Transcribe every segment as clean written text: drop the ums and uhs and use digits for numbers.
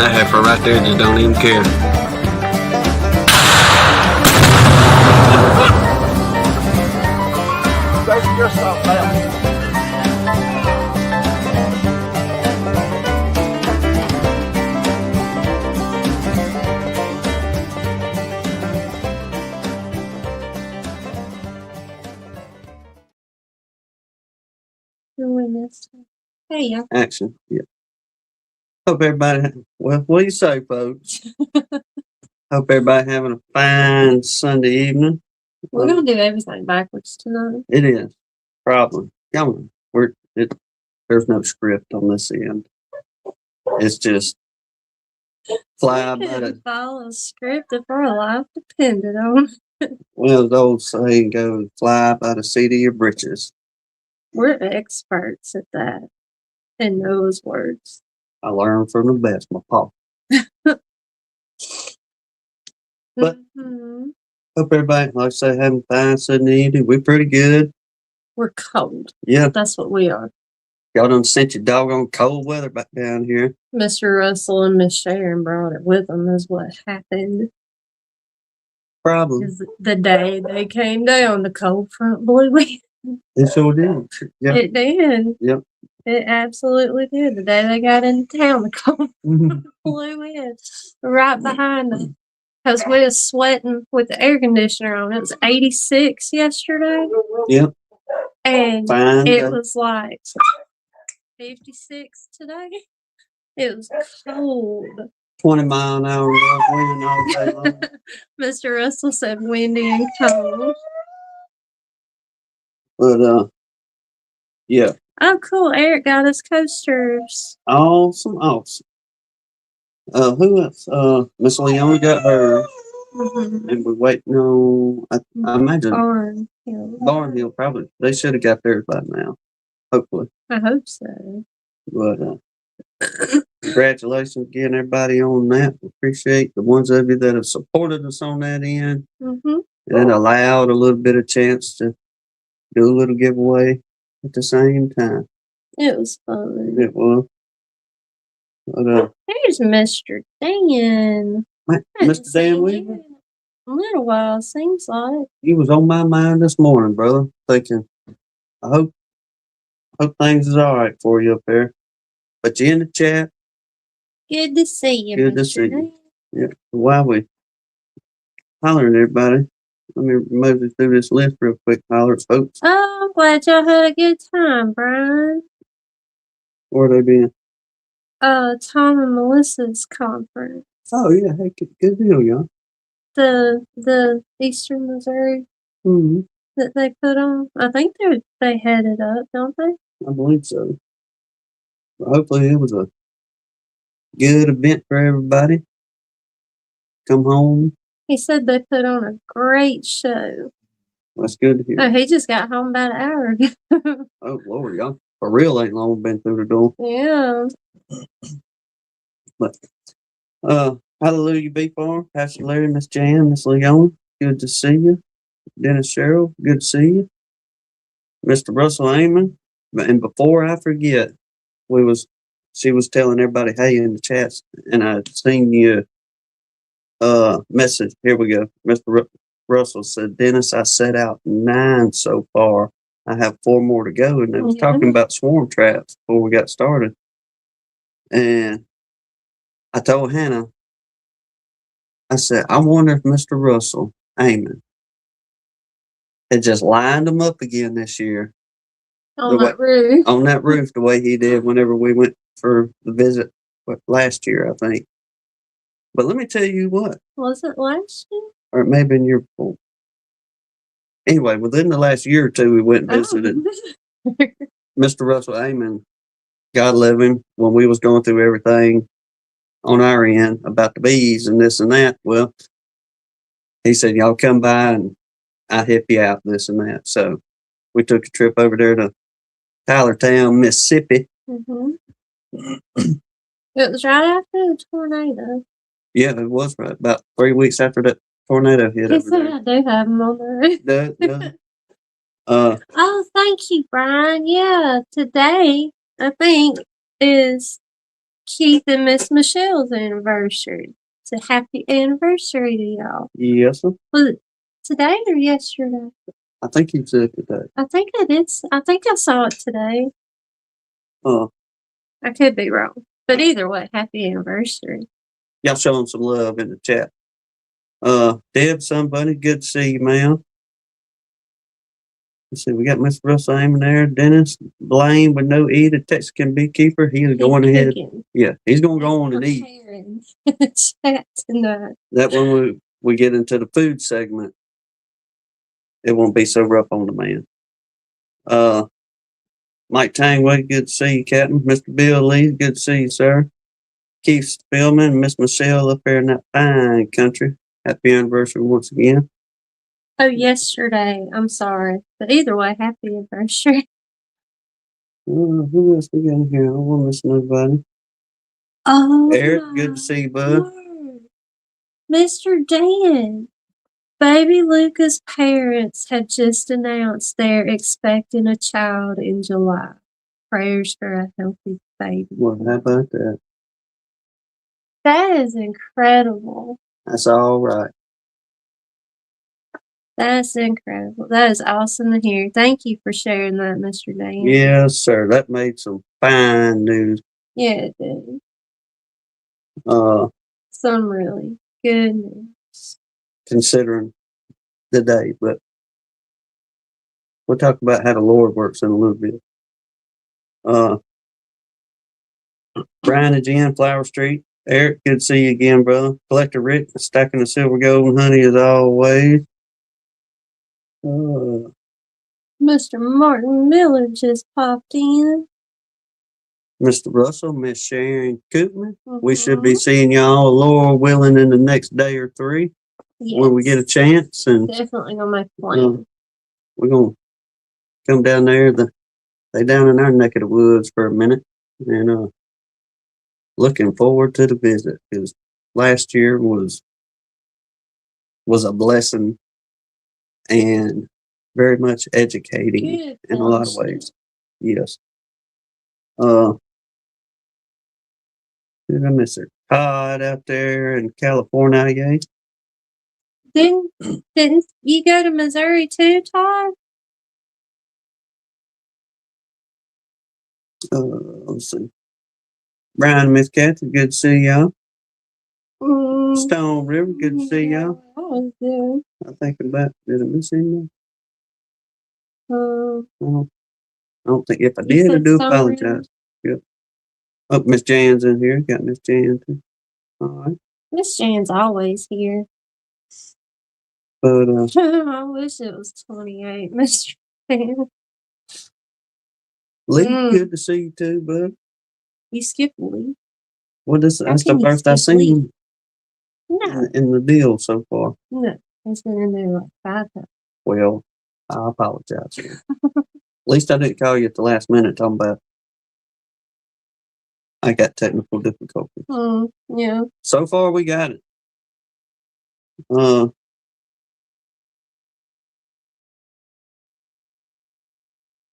That heifer right there just don't even care. Save yourself now. Hey, yeah. Action. Yeah. Hope everybody, well, what do you say, folks? Hope everybody having a fine Sunday evening. We're going to do everything backwards tonight. It is. Problem. Come on. There's no script on this end. It's just fly by the... follow a script if our life depended on it. Well, the old saying goes, fly by the seat of your britches. We're experts at that. And those words. I learned from the best, my pa. But hope everybody, like I say, having a fine Sunday evening. We're pretty good. We're cold. Yeah. That's what we are. Y'all done sent your doggone cold weather back down here. Mr. Russell and Miss Sharon brought it with them is what happened. Problem. The day they came down, the cold front blew in. It sure did. Yep. It did. Yep. It absolutely did. The day they got into town, the cold blew in right behind them. Because we was sweating with the air conditioner on. It was 86 yesterday. Yep. And fine, it was like 56 today. It was cold. 20-mile-an-hour wind all day long. Mr. Russell said windy and cold. But, yeah. Oh, cool. Eric got us coasters. Awesome. Who else? Miss Leona got hers. And we're waiting on, I imagine, Barnhill probably. They should have got theirs by now. Hopefully. I hope so. But, congratulations again, everybody, on that. We appreciate the ones of you that have supported us on that end. And allowed a little bit of chance to do a little giveaway at the same time. It was fun. It was. But, there's Mr. Dan. Mr. Dan Weaver? A little while, seems like. He was on my mind this morning, brother. Thinking, I hope things is all right for you up there. But you in the chat. Good to see you, Good to see you. Yeah. While we hollering everybody, let me move you through this list real quick, hollers, folks. Oh, I'm glad y'all had a good time, Brian. Where they been? Tom and Melissa's conference. Oh yeah, hey, good deal, y'all. The Eastern Missouri that they put on. I think they headed up, don't they? I believe so. Well, hopefully it was a good event for everybody. Come home. He said they put on a great show. That's good to hear. Oh, he just got home about an hour ago. Oh Lord, y'all for real ain't long been through the door. Yeah. But hallelujah be for Pastor Larry, Miss Jan, Miss Leona, good to see you. Dennis Sherrill, good to see you. Mr. Russell Amon, and before I forget, she was telling everybody hey in the chats, and I seen you message. Here we go. Mr. Russell said, Dennis, I set out 9 so far. I have 4 more to go, and they was talking about swarm traps before we got started. And I told Hannah, I said, I wonder if Mr. Russell Amon had just lined them up again this year. On that roof. On that roof, the way he did whenever we went for the visit last year, I think. But let me tell you what. Was it last year? Or it may have been year before. Anyway, within the last year or 2, we went and visited Mr. Russell Amon. God love him, when we was going through everything on our end about the bees and this and that. Well, he said, y'all come by and I'll help you out, this and that. So we took a trip over there to Tylertown, Mississippi. It was right after the tornado. Yeah, it was right about 3 weeks after that tornado hit over there. I do have them on the roof. Oh, thank you, Brian. Yeah, today, I think, is Keith and Miss Michelle's anniversary. It's a happy anniversary to y'all. Yes, sir. Was it today or yesterday? I think he said today. I think it is. I think I saw it today. Uh, I could be wrong. But either way, happy anniversary. y'all show him some love in the chat. Deb, somebody, good to see you, ma'am. Let's see, we got Mr. Russell Amon there. Dennis Blaine with no E, the Texican beekeeper. He is going ahead. Yeah, he's going to go on and eat. Chat tonight. That when we get into the food segment, it won't be so rough on the man. Mike Tangway, good to see you, Captain. Mr. Bill Lee, good to see you, sir. Keith Spillman, Miss Michelle up there in that fine country. Happy anniversary once again. Oh, yesterday. I'm sorry. But either way, happy anniversary. Who else we got here? I don't want to miss nobody. Oh, Eric, good to see you, bud. Mr. Dan. Baby Luca's parents had just announced they're expecting a child in July. Prayers for a healthy baby. Well, how about that? That is incredible. That's all right. That's incredible. That is awesome to hear. Thank you for sharing that, Mr. Dan. Yes, sir. That made some fine news. Yeah, it did. Some really good news. Considering the day, but we'll talk about how the Lord works in a little bit. Brian again, Flower Street. Eric, good to see you again, brother. Collector Rick, stacking the silver, gold, and honey as always. Mr. Martin Miller just popped in. Mr. Russell, Miss Sharon Koopman. We should be seeing y'all, Lord willing, in the next day or three when we get a chance. And definitely gonna make a plan. We're gonna come down there. They down in our neck of the woods for a minute, and looking forward to the visit because last year was a blessing and very much educating in a lot of ways. Yes. Did I miss her? Todd out there in California. Didn't you go to Missouri too, Todd? Let's see. Brian and Miss Kathy, good to see y'all. Stone River, good to see y'all. I'm thinking about, did I miss anything? I don't think, if I did, I do apologize. Yep. Oh, Miss Jan's in here. Got Miss Jan too. All right. Miss Jan's always here. But I wish it was 28, Mr. Jan. Lee, good to see you too, bud. You skipped Lee. Well, that's the first I've seen him in the deal so far. No, he's been in there like 5 times. Well, I apologize. At least I didn't call you at the last minute talking about I got technical difficulties. Yeah. So far, we got it.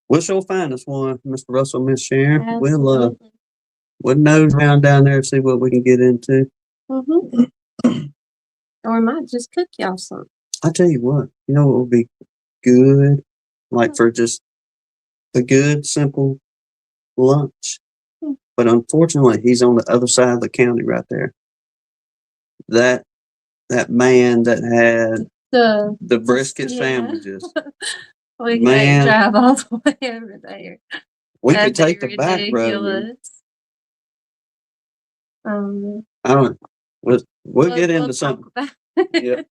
We'll sure find us one, Mr. Russell, Miss Sharon. Absolutely. We'll nose around down there and see what we can get into. Or we might just cook y'all some. I tell you what, you know what would be good? Like for just a good, simple lunch. But unfortunately, he's on the other side of the county right there. That man that had the brisket sandwiches. We can't drive all the way over there. We could take the back road. I don't know. We'll get into something. Yeah.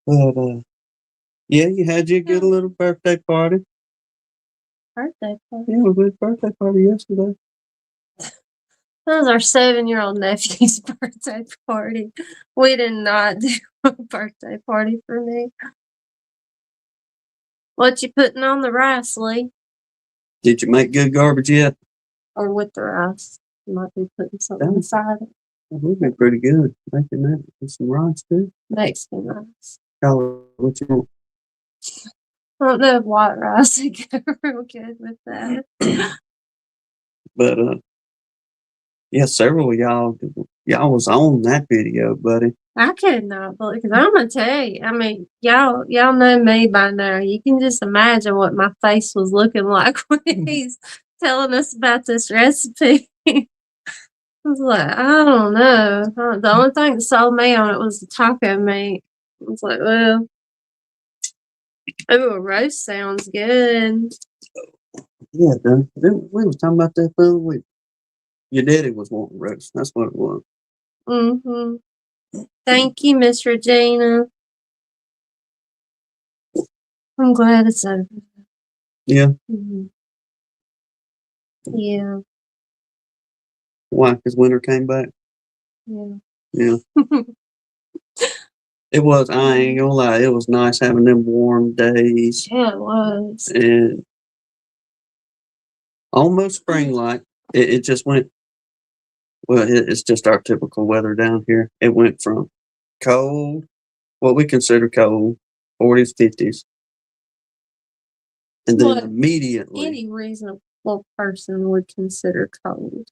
But yeah, you had your good little birthday party. Birthday party? Yeah, we had a birthday party yesterday. That was our 7-year-old nephew's birthday party. We did not do a birthday party for me. What you putting on the rice, Lee? Did you make good garbage yet? Or with the rice? You might be putting something inside it. That would be pretty good. Making that with some rice too. Mexican rice. Call it what you want. I don't know if white rice would go real good with that. But yeah, several of y'all was on that video, buddy. I could not believe, because I'm gonna tell you, I mean, y'all know me by now. You can just imagine what my face was looking like when he's telling us about this recipe. I was like, I don't know. The only thing that sold me on it was the taco meat. I was like, well, ooh, a roast sounds good. Yeah, we was talking about that the other week. Your daddy was wanting roast. That's what it was. Mm-hmm. Thank you, Miss Regina. I'm glad it's over. Yeah. Mm-hmm. Yeah. Why? Because winter came back. Yeah. Yeah. It was. I ain't gonna lie. It was nice having them warm days. Yeah, it was. And almost spring like. It just went. Well, it's just our typical weather down here. It went from cold, what we consider cold, 40s, 50s, and then What immediately. any reasonable person would consider cold.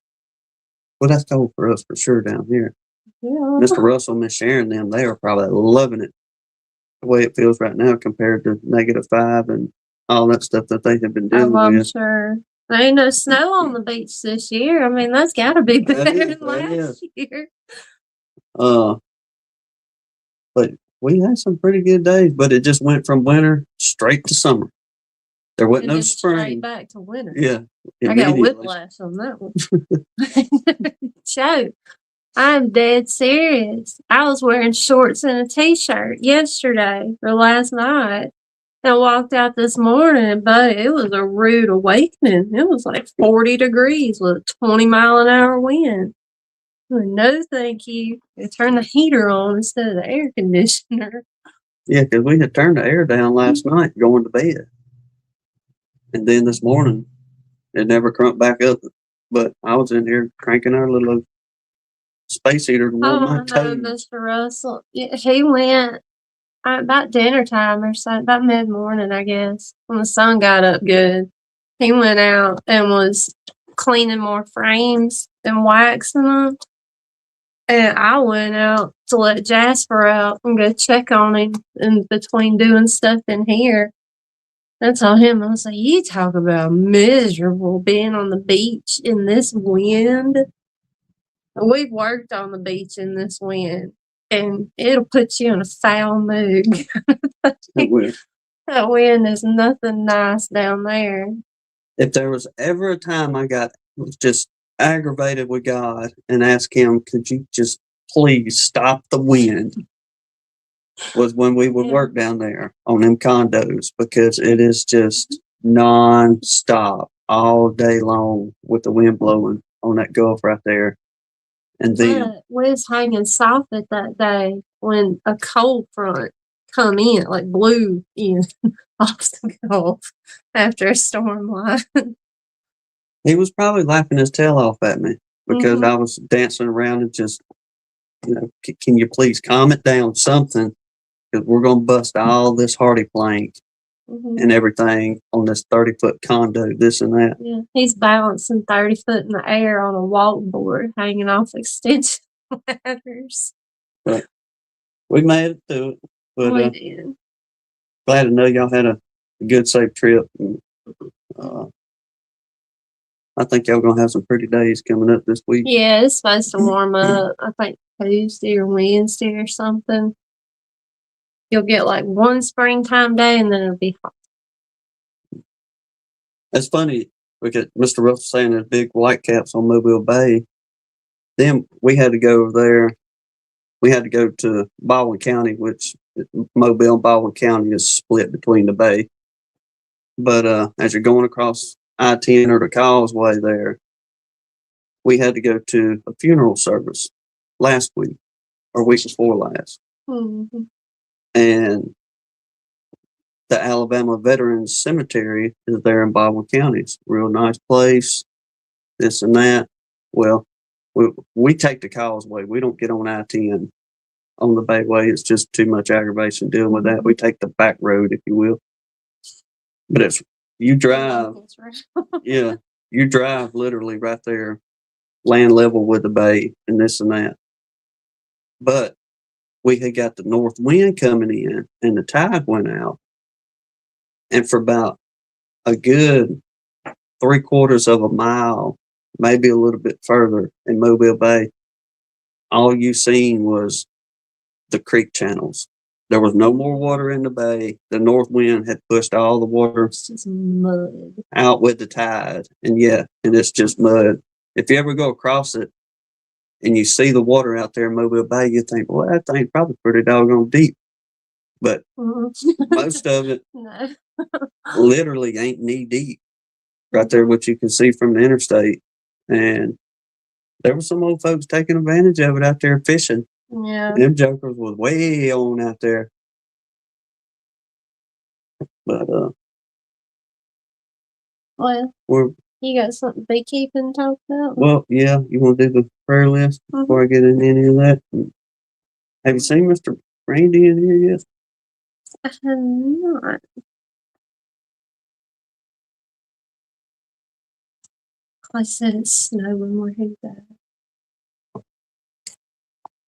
Well, that's cold for us for sure down here. Yeah. Mr. Russell, Miss Sharon, them, they are probably loving it the way it feels right now compared to -5 and all that stuff that they have been dealing I'm with. sure. There ain't no snow on the beach this year. I mean, that's got to be That better is, than that last is. year. But we had some pretty good days, but it just went from winter straight to summer. There wasn't And no then straight spring. back to winter. Yeah. I got Immediately. whiplash on that one. So, I'm dead serious. I was wearing shorts and a t-shirt yesterday or last night. I walked out this morning, but it was a rude awakening. It was like 40 degrees with a 20-mile-an-hour wind. No, thank you. They turned the heater on instead of the air conditioner. Yeah, because we had turned the air down last night going to bed. And then this morning, it never crunked back up. But I was in here cranking our little space heater to warm my Oh, no, toes. Mr. Russell. Yeah, he went about dinner time or something, about mid-morning, I guess, when the sun got up good. He went out and was cleaning more frames and waxing them. And I went out to let Jasper out and go check on him in between doing stuff in here. I told him, I was like, you talk about miserable being on the beach in this wind. We've worked on the beach in this wind, and it'll put you in a foul mood. That wind is nothing nice down there. If there was ever a time I was just aggravated with God and asked him, could you just please stop the wind, was when we would work down there on them condos, because it is just non-stop all day long with the wind blowing on that Gulf right there. And then we was hanging soffit that day when a cold front come in, like blew in off the Gulf after a storm line. he was probably laughing his tail off at me because I was dancing around and just, can you please calm it down, something, because we're going to bust all this hardy plank and everything on this 30-foot condo, this and that. Yeah, he's balancing 30 foot in the air on a walk board hanging off extension ladders. But we made it through it. But We did. glad to know y'all had a good, safe trip. And, I think y'all going to have some pretty days coming up this week. Yeah, it's supposed to warm up, I think Tuesday or Wednesday or something. You'll get like one springtime day and then it'll be hot. It's funny because Mr. Russell saying there's big white caps on Mobile Bay. Then we had to go over there. We had to go to Baldwin County, which Mobile and Baldwin County is split between the bay. But as you're going across I-10 or the causeway there, we had to go to a funeral service last week or week before last. And the Alabama Veterans Cemetery is there in Baldwin County. It's a real nice place, this and that. Well, we take the causeway. We don't get on I-10 on the Bayway. It's just too much aggravation dealing with that. We take the back road, if you will. But you drive. Yeah. You drive literally right there, land level with the bay and this and that. But we had got the north wind coming in and the tide went out. And for about a good 3/4 of a mile, maybe a little bit further in Mobile Bay, all you seen was the creek channels. There was no more water in the bay. The north wind had pushed all the water It's just mud. out with the tide. And it's just mud. If you ever go across it and you see the water out there in Mobile Bay, you think, well, that thing's probably pretty doggone deep. But most of it No. literally ain't knee deep right there, what you can see from the interstate. And there were some old folks taking advantage of it out there fishing. Yeah. Them jokers was way on out there. But Well, we're you got something beekeeping to talk about? well, yeah. You want to do the prayer list before I get into any of that? Have you seen Mr. Randy in here yet? I have not. I said it's snowing where he's at.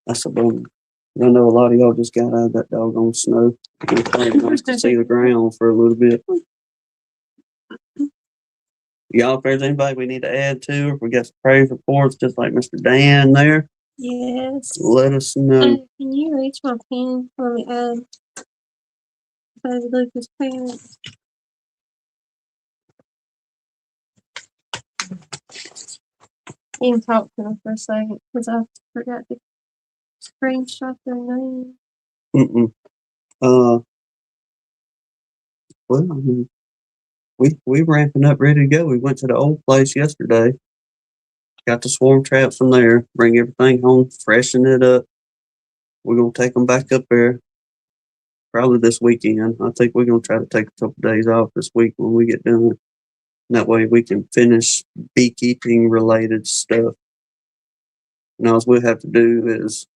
That's a bummer. I know a lot of y'all just got out of that doggone snow. It's probably nice to see the ground for a little bit. Y'all, if there's anybody we need to add to, or if we got some praise reports, just like Mr. Dan there, Yes. let us know. Can you reach my pen for me? Lucas' parents. You can talk to them for a second because I forgot to screenshot their name. Well, I mean, we ramping up, ready to go. We went to the old place yesterday. Got the swarm traps from there. Bring everything home, freshen it up. We're gonna take them back up there probably this weekend. I think we're gonna try to take a couple days off this week when we get done. And that way we can finish beekeeping related stuff. And all we'll have to do is,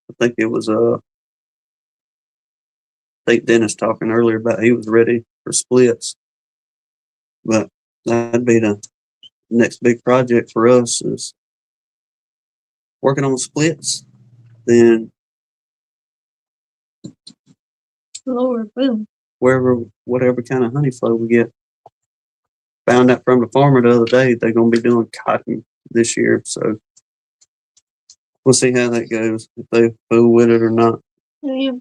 I think it was I think Dennis talking earlier about he was ready for splits, but that'd be the next big project for us is working on splits. Then Lord, boom. whatever kind of honey flow we get. Found out from the farmer the other day they're gonna be doing cotton this year, so we'll see how that goes, if they fool with it or not. Yeah.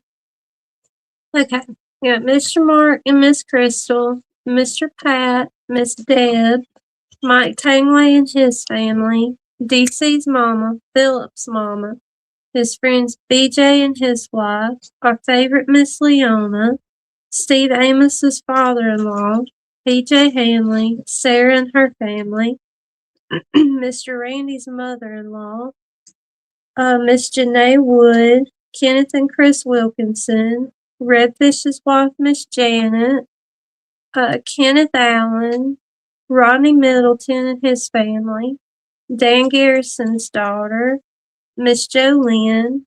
Okay. Yeah, Mr. Mark and Miss Crystal, Mr. Pat, Miss Deb, Mike Tangley and his family, DC's mama, Philip's mama, his friends BJ and his wife, our favorite Miss Leona, Steve Amos's father-in-law, PJ Hanley, Sarah and her family, Mr. Randy's mother-in-law, Miss Janae Wood, Kenneth and Chris Wilkinson, Redfish's wife, Miss Janet, Kenneth Allen, Rodney Middleton and his family, Dan Garrison's daughter, Miss Jolynn,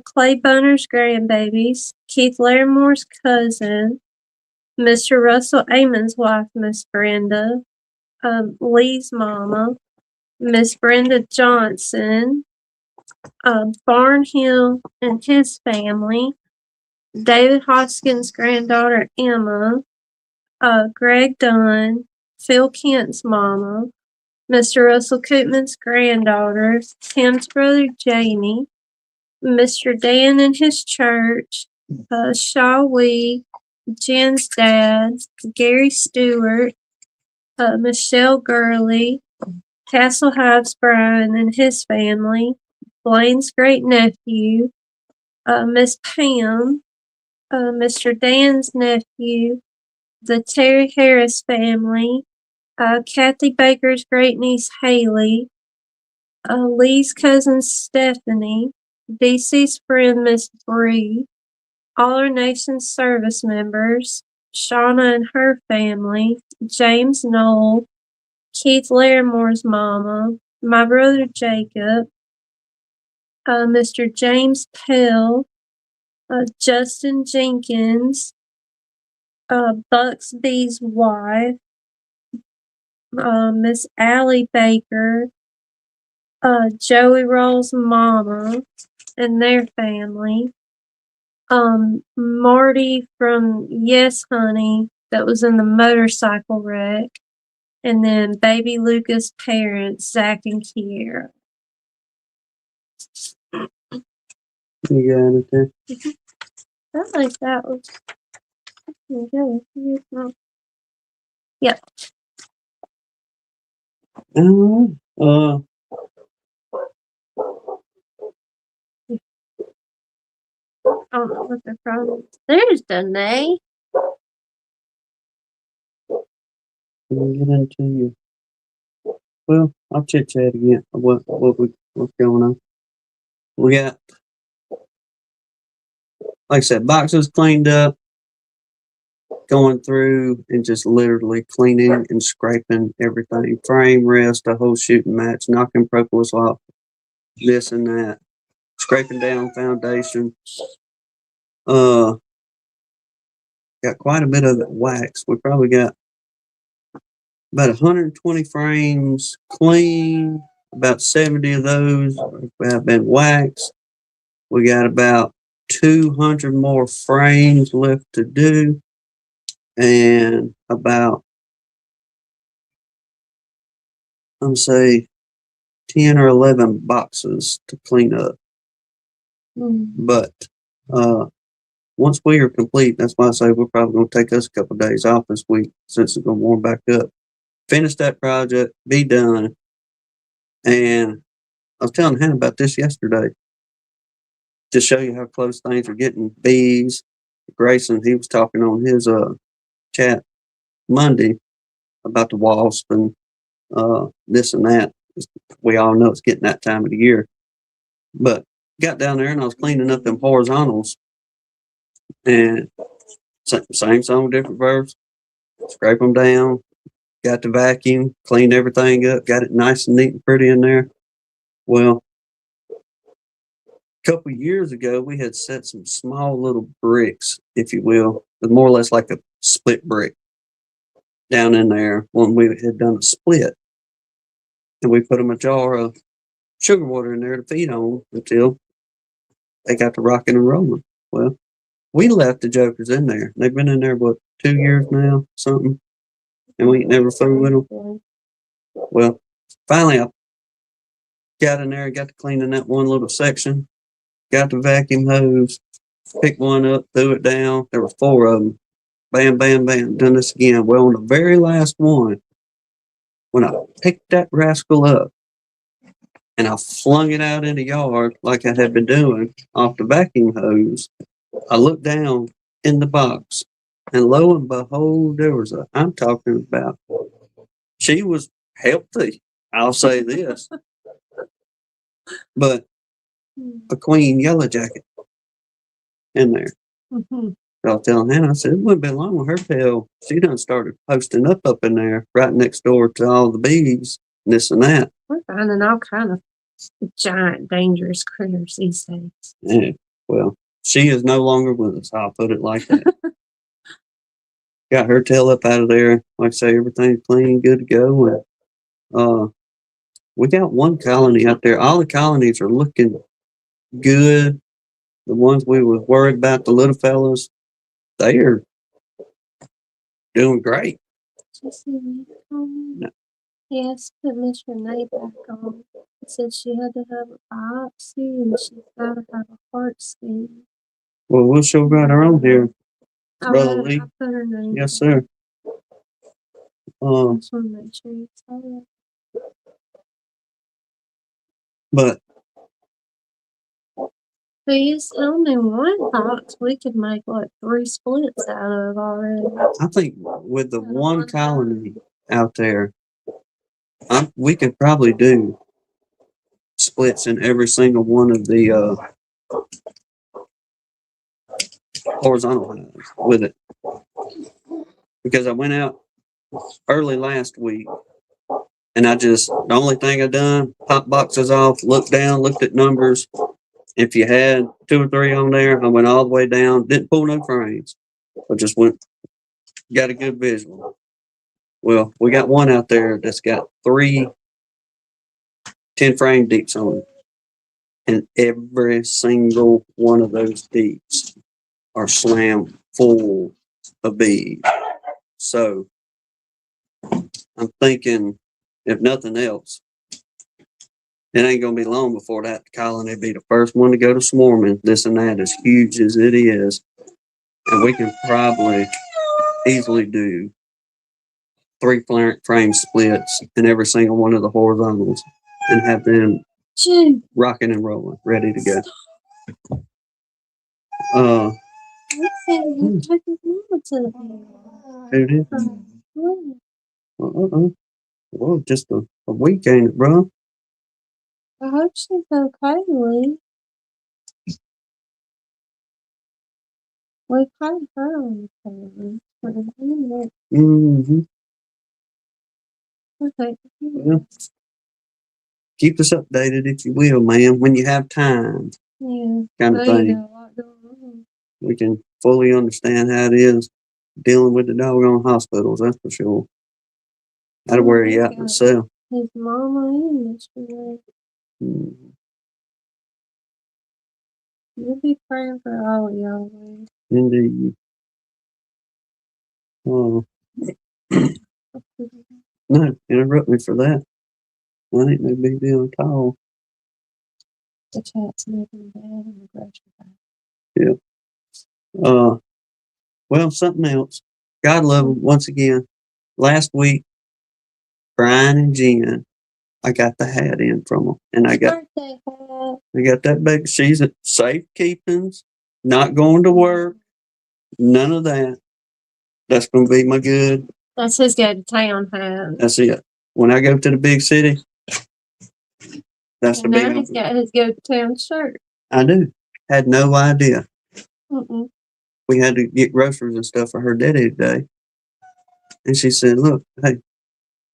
Clay Bunner's grandbabies, Keith Larimore's cousin, Mr. Russell Amon's wife, Miss Brenda, Lee's mama, Miss Brenda Johnson, Barnhill and his family, David Hoskins' granddaughter Emma, Greg Dunn, Phil Kent's mama, Mr. Russell Koopman's granddaughter, Tim's brother Jamie, Mr. Dan and his church, Shaw Wee, Jen's dad, Gary Stewart, Michelle Gurley, Castle Hives Brian and his family, Blaine's great nephew, Miss Pam, Mr. Dan's nephew, the Terry Harris family, Kathy Baker's great niece Haley, Lee's cousin Stephanie, DC's friend Miss Bree, all our nation's service members, Shauna and her family, James Knoll, Keith Larimore's mama, my brother Jacob, Mr. James Pell, Justin Jenkins, Bucksby's wife, Miss Allie Baker, Joey Roll's mama and their family, Marty from Yes Honey that was in the motorcycle wreck, and then baby Lucas' parents, Zach and Kiera. You got it there. I think that was good. Yep. Uh, I don't know what the problem is. There's Danae. we'll get into you. Well, I'll chit chat again. What's going on? We got, like I said, boxes cleaned up, going through and just literally cleaning and scraping everything. Frame, rest, a whole shooting match, knocking propolis off, this and that. Scraping down foundation. Got quite a bit of it waxed. We probably got about 120 frames clean. About 70 of those have been waxed. We got about 200 more frames left to do, and about, I'm say 10 or 11 boxes to clean up. But once we are complete, that's why I say we're probably going to take us a couple of days off this week since it's going to warm back up. Finish that project, be done. And I was telling Hannah about this yesterday to show you how close things are getting. Bees, Grayson, he was talking on his chat Monday about the wasp and this and that. We all know it's getting that time of the year. But got down there and I was cleaning up them horizontals, and same song, different verse. Scrape them down, got the vacuum, cleaned everything up, got it nice and neat and pretty in there. Well, a couple of years ago, we had set some small little bricks, if you will, more or less like a split brick down in there when we had done a split. And we put them a jar of sugar water in there to feed on until they got to rocking and rolling. Well, we left the jokers in there. They've been in there, what, 2 years now, something? And we ain't never fooled with them. Well, finally, I got in there, got to cleaning that one little section, got the vacuum hose, picked one up, threw it down. There were 4 of them. Bam, bam, bam. Done this again. Well, on the very last one, when I picked that rascal up and I flung it out in the yard like I had been doing off the vacuum hose, I looked down in the box, and lo and behold, there was I'm talking about, she was healthy, I'll say this, but a queen yellow jacket in there. I was telling Hannah, I said, it wouldn't be long with her tail. She done started posting up in there right next door to all the bees, and this and that. We're finding all kind of giant, dangerous critters these days. Yeah, well, she is no longer with us. I'll put it like that. Got her tail up out of there. Like I say, everything's clean, good to go. And we got one colony out there. All the colonies are looking good. The ones we were worried about, the little fellas, they are doing great. No. Yes, put Miss Renee back on. It said she had to have a biopsy and she's got to have a heart scan. Well, we'll show right around here. Brother Lee. I put her name. Yes, sir. I just want to make sure you saw that. But These only one box we could make like 3 splits out of already. I think with the one colony out there, we could probably do splits in every single one of the horizontal hives with it. Because I went out early last week and the only thing I done, pop boxes off, looked down, looked at numbers. If you had 2 or 3 on there, I went all the way down, didn't pull no frames. I just got a good visual. Well, we got one out there that's got 3 10-frame deeps on it. And every single one of those deeps are slammed full of bees. So I'm thinking, if nothing else, it ain't gonna be long before that colony be the first one to go to swarming. This and that, as huge as it is, and we can probably easily do 3 frame splits in every single one of the horizontals and have them rocking and rolling, ready to go. It is. Well, just a week, ain't it, bro? I hope she's okay, Lee. We paid her on the phone for the minute. Mm-hmm. Okay. Yeah. Keep us updated if you will, man, when you have time. Yeah. Kind of thing. Got a lot going on. We can fully understand how it is dealing with the doggone hospitals, that's for sure. That'll wear you out myself. His mama and Mr. Ray. Mm-hmm. We'll be praying for all of y'all, Lee. Indeed. Oh. No, interrupt me for that. That ain't no big deal at all. The cat's making bad and the grocery bag. Yeah. Well, something else. God love them once again. Last week, Brian and Jen, I got the hat in from them, and I got that baby. She's at safe keepings, not going to work, none of that. That's going to be my good. That's his go to town hat. That's it. When I go to the big city, that's the now big. He's got his go to town shirt. I do. Had no idea. Mm-mm. We had to get groceries and stuff for her daddy today. And she said, look, hey,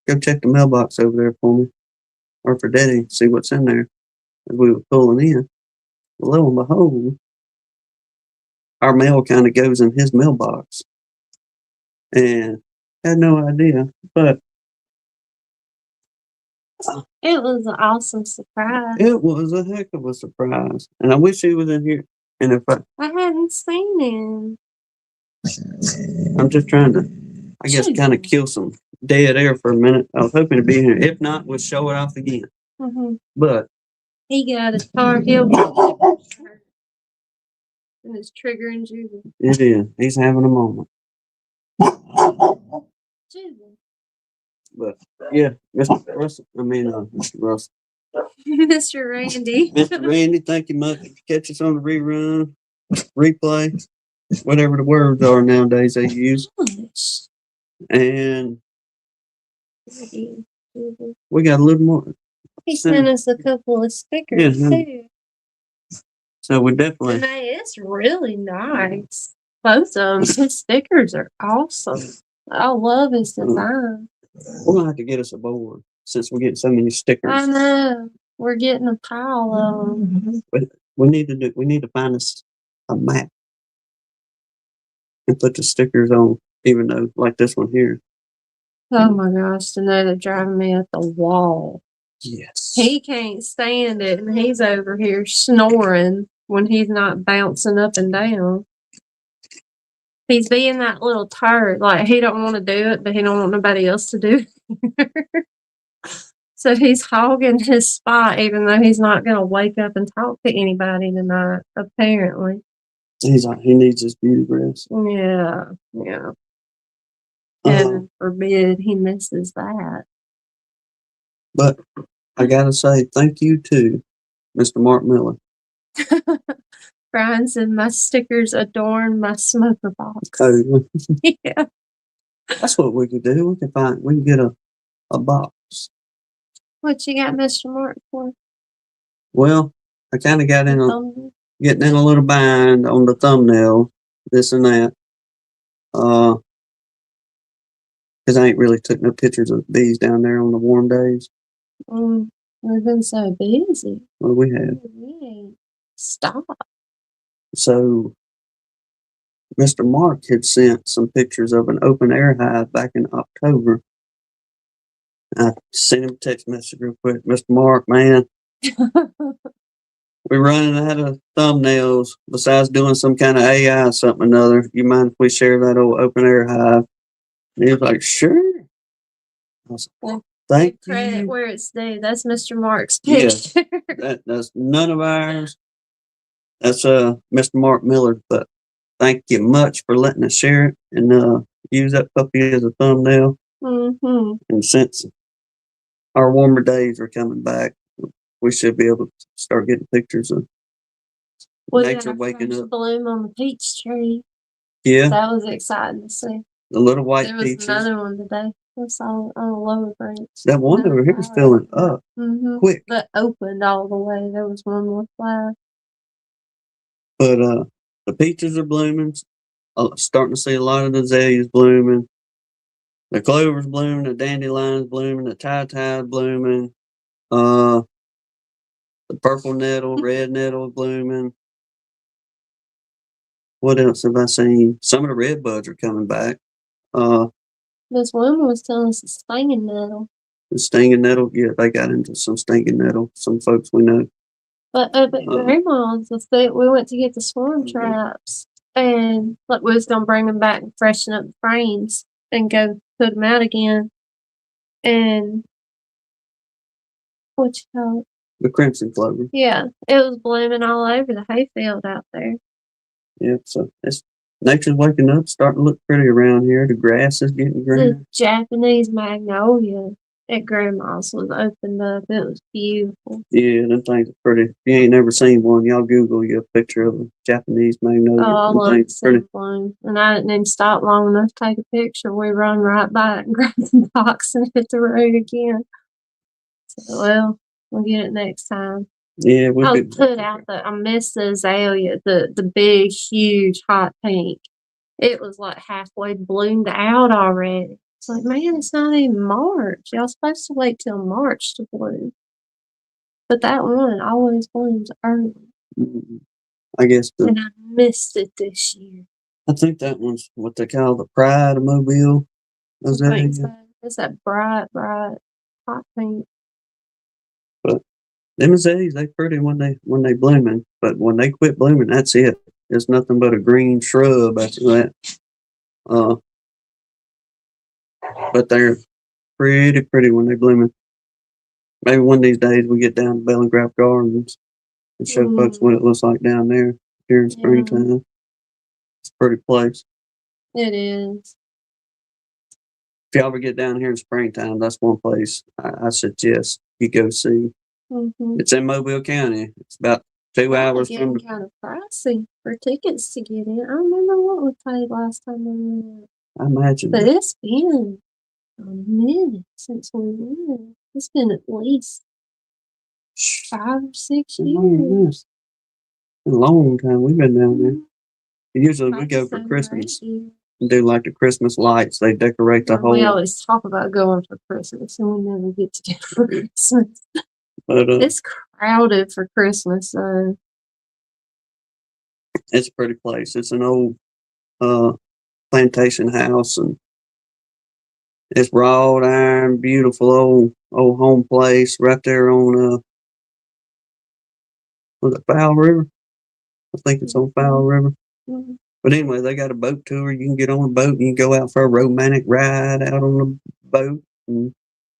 go check the mailbox over there for me. Or for daddy, see what's in there. As we were pulling in. Lo and behold, our mail kind of goes in his mailbox. And had no idea. But it was an awesome surprise. It was a heck of a surprise. And I wish he was in here. And if I hadn't seen him. I'm just trying to, I guess, kind of kill some dead air for a minute. I was hoping to be here. If not, we'll show it off again. Mm-hmm. But he got a Tar Heel and it's triggering Judy. It is. He's having a moment. Judy. But yeah, Mr. Russell. Mr. Russell. Mr. Randy. Mr. Randy, thank you much. Catch us on the rerun, replay, whatever the words are nowadays they use. And we got a little more. He sent us a couple of stickers too. So we definitely. And it's really nice. Both of them. His stickers are awesome. I love his design. We're gonna have to get us a board since we're getting so many stickers. I know. We're getting a pile of them. But we need to find us a map and put the stickers on, even though like this one here. Oh my gosh, tonight they're driving me at the wall. Yes. He can't stand it, and he's over here snoring when he's not bouncing up and down. He's being that little turd. Like, he don't want to do it, but he don't want nobody else to do it. So he's hogging his spot, even though he's not going to wake up and talk to anybody tonight, apparently. He needs his beauty rest. Yeah. And forbid he misses that. But I got to say thank you to Mr. Mark Miller. Brian said, my stickers adorn my smoker box. Oh, yeah. That's what we could do. We can get a box. What you got Mr. Mark for? Well, I kind of got getting in a little bind on the thumbnail, this and that. Because I ain't really took no pictures of bees down there on the warm days. We've been so busy. Well, we have. We ain't stopped. So, Mr. Mark had sent some pictures of an open air hive back in October I sent him a text message real quick. Mr. Mark, man, we're running out of thumbnails besides doing some kind of AI or something or another. You mind if we share that old open air hive? And he was like, sure. I was like, thank Credit you. where it's due. That's Mr. Mark's Yes. picture. That's none of ours. That's Mr. Mark Miller. But thank you much for letting us share it and use that puppy as a thumbnail. Mm-hmm. And since our warmer days are coming back, we should be able to start getting pictures of nature waking up. Bloom on the peach tree. Yeah. That was exciting to see. The little white There was peaches. another one today. It's on a lower branch. That one over here is filling up quick. But opened all the way. There was one more flower. But the peaches are blooming. Starting to see a lot of the azaleas blooming. The clover's blooming. The dandelion's blooming. The tie-tie blooming. The purple nettle, red nettle blooming. What else have I seen? Some of the red buds are coming back. This woman was telling us the stinging nettle. The stinging nettle, yeah, they got into some stinging nettle. Some folks we know. But Grandma's, we went to get the swarm traps, and like we was gonna bring them back and freshen up the frames and go put them out again. And what you call it? The crimson clover. Yeah, it was blooming all over the hayfield out there. Yeah, so nature's waking up, starting to look pretty around here. The grass is getting green. The Japanese magnolia at Grandma's was opened up. It was beautiful. Yeah, them things are pretty. If you ain't never seen one, y'all Google you a picture of a Japanese magnolia. Oh, I love to see bloom. And I didn't even stop long enough to take a picture. We run right by it and grab the box and hit the road again. So, well, we'll get it next time. Yeah, I put out I missed the azalea, the big, huge, hot pink. It was like halfway bloomed out already. It's like, man, it's not even March. Y'all supposed to wait till March to bloom. But that one always blooms early. I guess. And I missed it this year. I think that one's what they call the Pride of Mobile. Azalea. It's that bright, hot pink. But them azaleas, they pretty when they blooming. But when they quit blooming, that's it. It's nothing but a green shrub after that. But they're pretty when they blooming. Maybe one of these days we get down to Bellingraph Gardens and show folks what it looks like down there here in springtime. It's a pretty place. It is. If y'all ever get down here in springtime, that's one place I suggest you go see. It's in Mobile County. It's about 2 hours from. It's kind of pricey for tickets to get in. I remember what we paid last time we went. I imagine. But it's been a minute since we went. It's been at least 5 or 6 years. A long time we've been down there. Usually we go for Christmas and do like the Christmas lights. They decorate the whole. We always talk about going for Christmas, and we never get to go for Christmas. But it's crowded for Christmas, though. It's a pretty place. It's an old plantation house, and it's wrought iron, beautiful old home place right there on was it Fowl River? I think it's on Fowl River. But anyway, they got a boat tour. You can get on a boat and you can go out for a romantic ride out on the boat and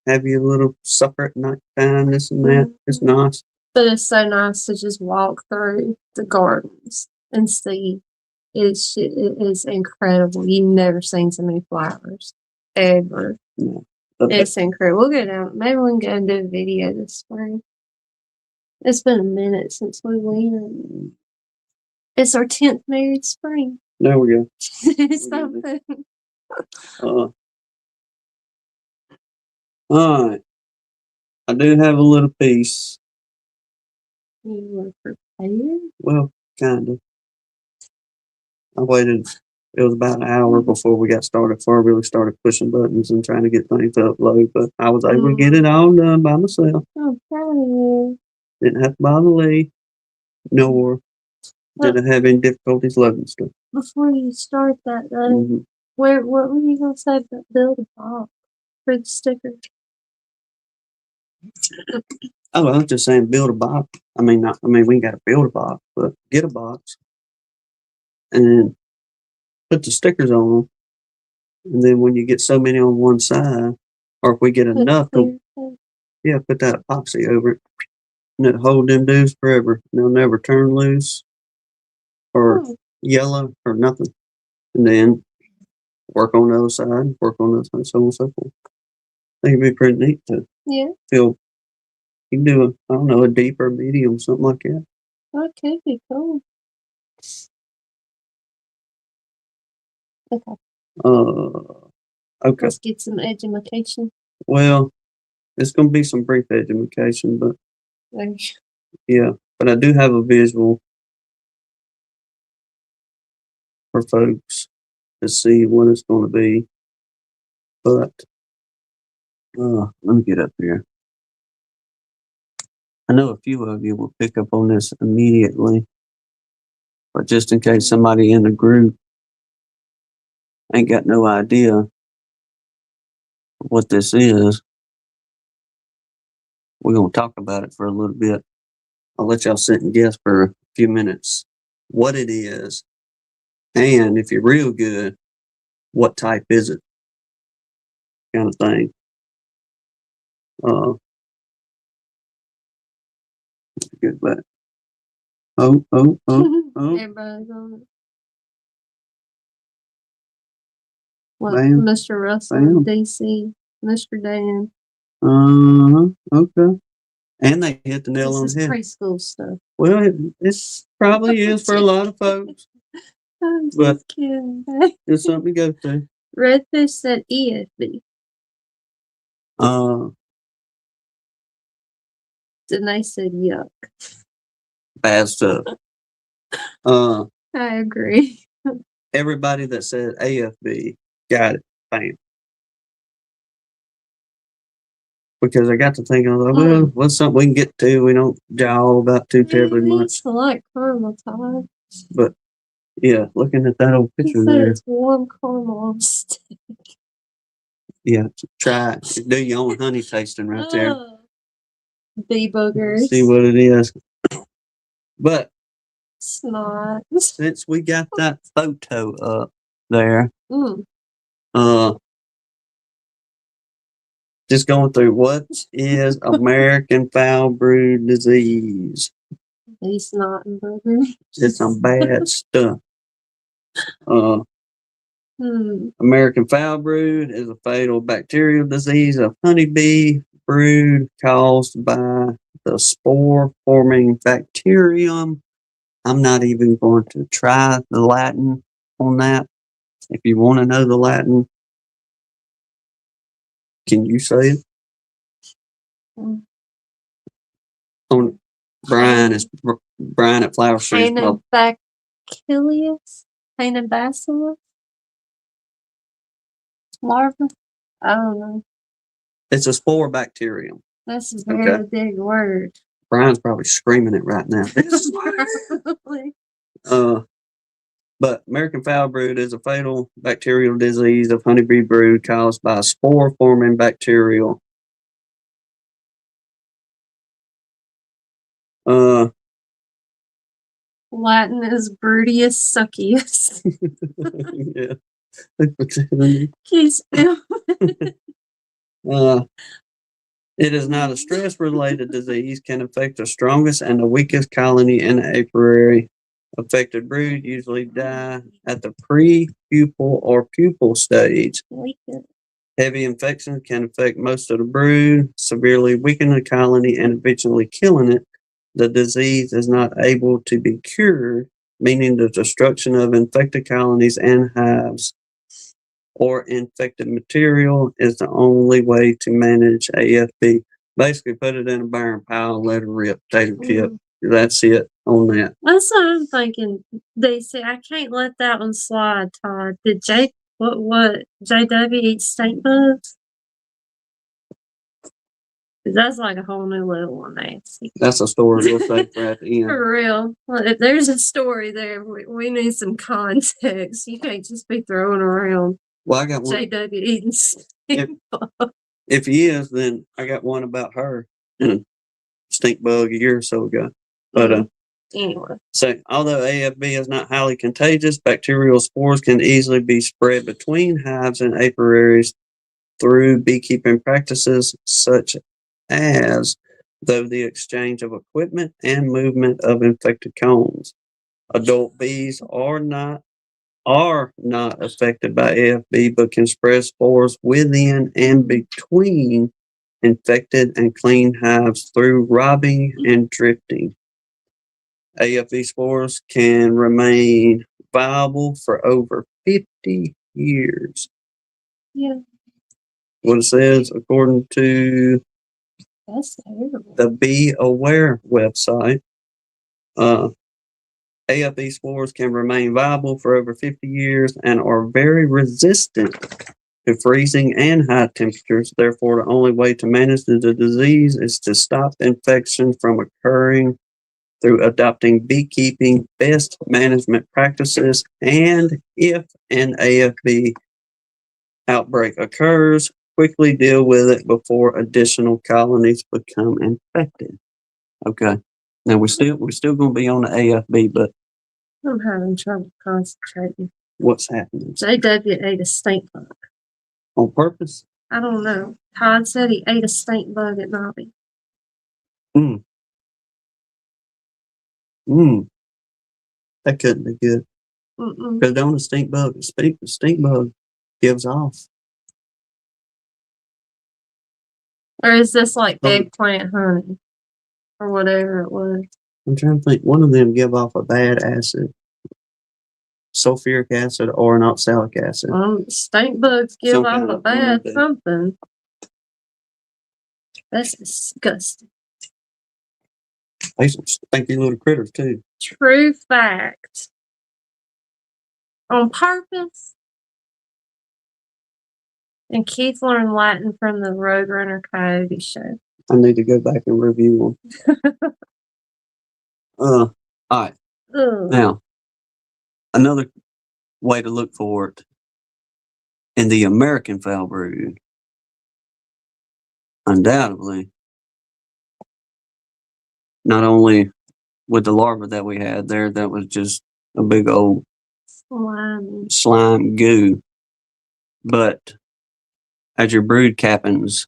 have your little supper at night time, this and that. It's nice. But it's so nice to just walk through the gardens and see. It is incredible. You've never seen so many flowers, ever. No. It's incredible. We'll go down. Maybe we can go and do a video this spring. It's been a minute since we went. It's our 10th married spring. There we go. Something. All right. I do have a little piece. You were prepared? Well, kind of. I waited. It was about an hour before we got started, before I really started pushing buttons and trying to get things to upload. But I was able to get it all done by myself. Oh, proud of you. Didn't have to bother Lee, nor didn't have any difficulties loading stuff. Before you start that, though, what were you going to say about build a box for the sticker? Oh, I was just saying, build a box. I mean, we ain't got to build a box, but get a box and then put the stickers on them. And then when you get so many on one side, or if we get enough, put that epoxy over it. And it'll hold them dudes forever. They'll never turn loose or yellow or nothing. And then work on the other side, work on the other side, so on and so forth. I think it'd be pretty neat to feel. You can do a deeper medium, something like that. Okay, be cool. Okay. Okay. Let's get some education. Well, it's going to be some brief education, but yeah. But I do have a visual for folks to see what it's going to be. But let me get up here. I know a few of you will pick up on this immediately, but just in case somebody in the group ain't got no idea what this is, we're going to talk about it for a little bit. I'll let y'all sit and guess for a few minutes what it is, and if you're real good, what type is it, kind of thing. Get back. Oh. Everybody's on it. What, Mr. Russell, DC, Mr. Dan. Okay. And they hit the nail on the head. Preschool stuff. Well, it probably is for a lot of folks. I'm just But kidding. it's something to go to. Redfish said EFB. Danae said yuck. Bad stuff. I agree. Everybody that said AFB got it. Bam. Because I got to thinking, I was like, well, what's something we can get to? We don't jaw about too terribly much. I like caramel Todd. But yeah, looking at that old picture there. It's warm caramel on stick. Yeah, try it. Do your own honey tasting right there. Bee boogers. See what it is. But snot. Since we got that photo up there, just going through what is American foul brood disease. These snot and boogers. It's some bad stuff. American foul brood is a fatal bacterial disease of honeybee brood caused by the spore-forming bacterium. I'm not even going to try the Latin on that. If you want to know the Latin, can you say it? On Brian at Flower Street. Painobacillus larva. I don't know. It's a spore bacterium. That's a very big word. Brian's probably screaming it right now. But American foul brood is a fatal bacterial disease of honeybee brood caused by a spore-forming bacterial. Latin is Brudius succius. Yeah. It is not a stress-related disease, can affect the strongest and the weakest colony in the apiary. Affected brood usually die at the pre-pupal or pupal stage. Heavy infections can affect most of the brood, severely weaken the colony, and eventually killing it. The disease is not able to be cured, meaning the destruction of infected colonies and hives or infected material is the only way to manage AFB. Basically, put it in a barren pile and let it rip, potato chip. That's it on that. That's what I'm thinking. They say I can't let that one slide, Todd. Did JW eat stink bugs? That's like a whole new level one, Nancy. That's a story we'll say for at the end. For real. Well, if there's a story there, we need some context. You can't just be throwing around. Well, I got one. JW eating stink bugs. If he is, then I got one about her. in a stink bug a year or so ago. But Anyway, so although AFB is not highly contagious, bacterial spores can easily be spread between hives and apiaries through beekeeping practices such as though the exchange of equipment and movement of infected combs. Adult bees are not affected by AFB but can spread spores within and between infected and clean hives through robbing and drifting. AFB spores can remain viable for over 50 years. yeah, What it says, according to that's terrible. the Be Aware website, AFB spores can remain viable for over 50 years and are very resistant to freezing and high temperatures. Therefore, the only way to manage the disease is to stop infection from occurring through adopting beekeeping best management practices. And if an AFB outbreak occurs, quickly deal with it before additional colonies become infected. Okay. Now we're still going to be on the AFB, but I'm having trouble concentrating. what's happening? JW ate a stink bug. On purpose? I don't know. Todd said he ate a stink bug at Nobby. That couldn't be good. Because don't a stink bug gives off. Or is this like eggplant honey? Or whatever it was. I'm trying to think. One of them give off a bad acid. Sulfuric acid or an oxalic acid. Stink bugs give Some off kind a of bad thing. something. That's disgusting. They some stinky little critters too. True fact. On purpose. And Keith learned Latin from the Roadrunner Coyote show. I need to go back and review them. All right. Ugh. Now, another way to look for it in the American foul brood, undoubtedly, not only with the larva that we had there, that was just a big old slime goo, but as your brood cappings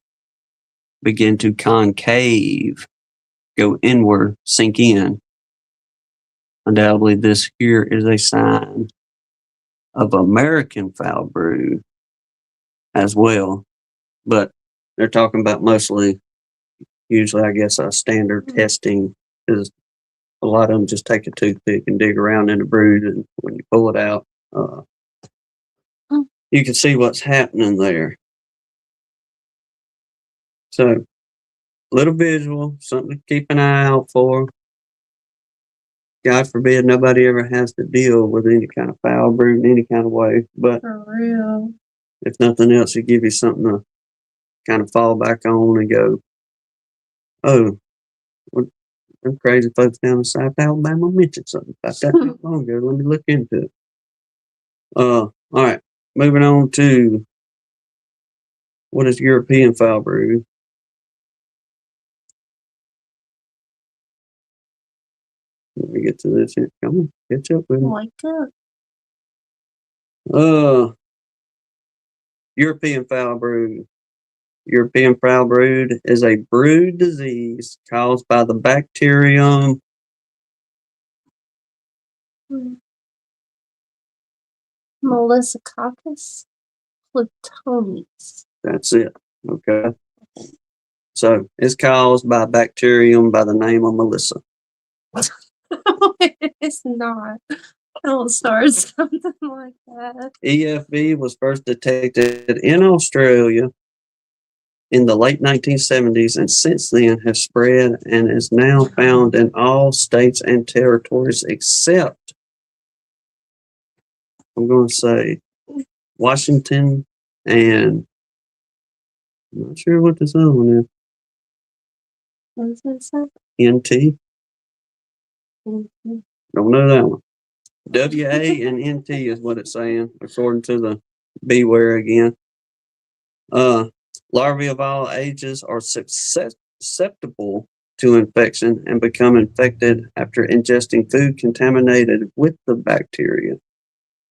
begin to concave, go inward, sink in, undoubtedly this here is a sign of American foul brood as well. But they're talking about usually I guess a standard testing, because a lot of them just take a toothpick and dig around in the brood, and when you pull it out, you can see what's happening there. So, little visual, something to keep an eye out for. God forbid nobody ever has to deal with any kind of foul brood in any kind of way. But for real, if nothing else, it gives you something to kind of fall back on and go, oh, them crazy folks down in South Alabama mentioned something about that not long ago. Let me look into it. All right, moving on to what is European foul brood. Let me get to this here. Come on, catch up with me. wake up. European foul brood. European foul brood is a brood disease caused by the bacterium Melissococcus plutonis. That's it. Okay. So it's caused by a bacterium by the name of Melissa. It's not. Don't start something like that. EFB was first detected in Australia in the late 1970s, and since then has spread and is now found in all states and territories except, I'm going to say, Washington and I'm not sure what this other one is. What does it say? NT. Mm-hmm. Don't know that one. WA and NT is what it's saying, according to the Beware again. Larvae of all ages are susceptible to infection and become infected after ingesting food contaminated with the bacteria.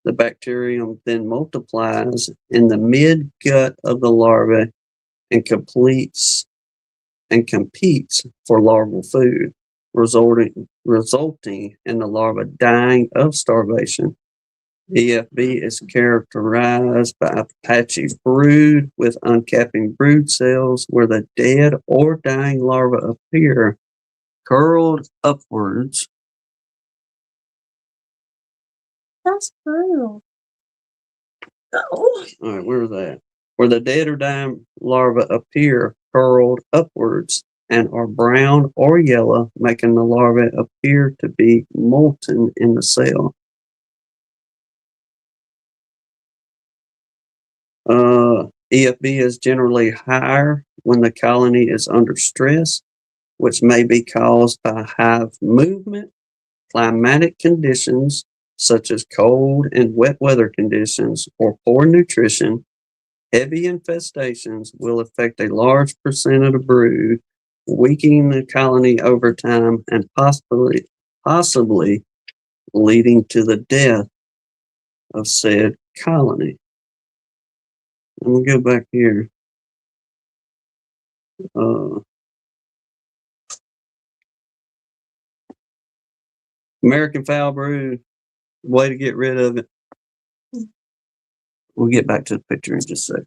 The bacterium then multiplies in the mid-gut of the larva and competes for larval food, resulting in the larva dying of starvation. EFB is characterized by a patchy brood with uncapping brood cells where the dead or dying larvae appear curled upwards. That's brutal. Oh. All right, where's that? Where the dead or dying larvae appear curled upwards and are brown or yellow, making the larvae appear to be molten in the cell. EFB is generally higher when the colony is under stress, which may be caused by hive movement, climatic conditions such as cold and wet weather conditions, or poor nutrition. Heavy infestations will affect a large percent of the brood, weakening the colony over time and possibly leading to the death of said colony. I'm going to go back here. American foul brood, way to get rid of it. We'll get back to the picture in just a sec.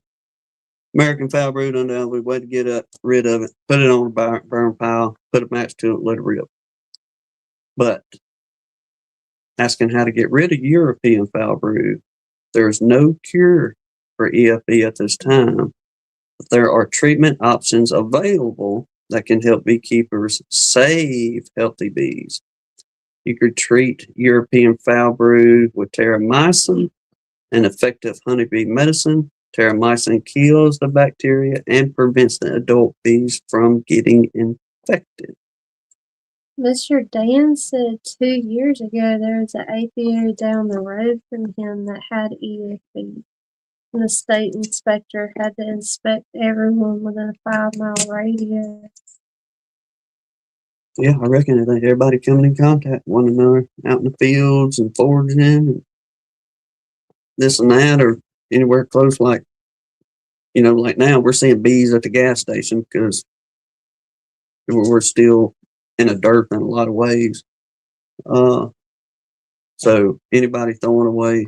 American foul brood, undoubtedly, way to get rid of it. Put it on a burn pile, put a match to it, let it rip. But asking how to get rid of European foul brood, there's no cure for EFB at this time. But there are treatment options available that can help beekeepers save healthy bees. You could treat European foul brood with terramycin, an effective honeybee medicine. Terramycin kills the bacteria and prevents the adult bees from getting infected. Mr. Dan said 2 years ago there was an apiary down the road from him that had EFB. And the state inspector had to inspect everyone within a 5-mile radius. Yeah, I reckon that everybody coming in contact with one another out in the fields and foraging and this and that, or anywhere close, like, like now we're seeing bees at the gas station because we're still in the dirt in a lot of ways. So anybody throwing away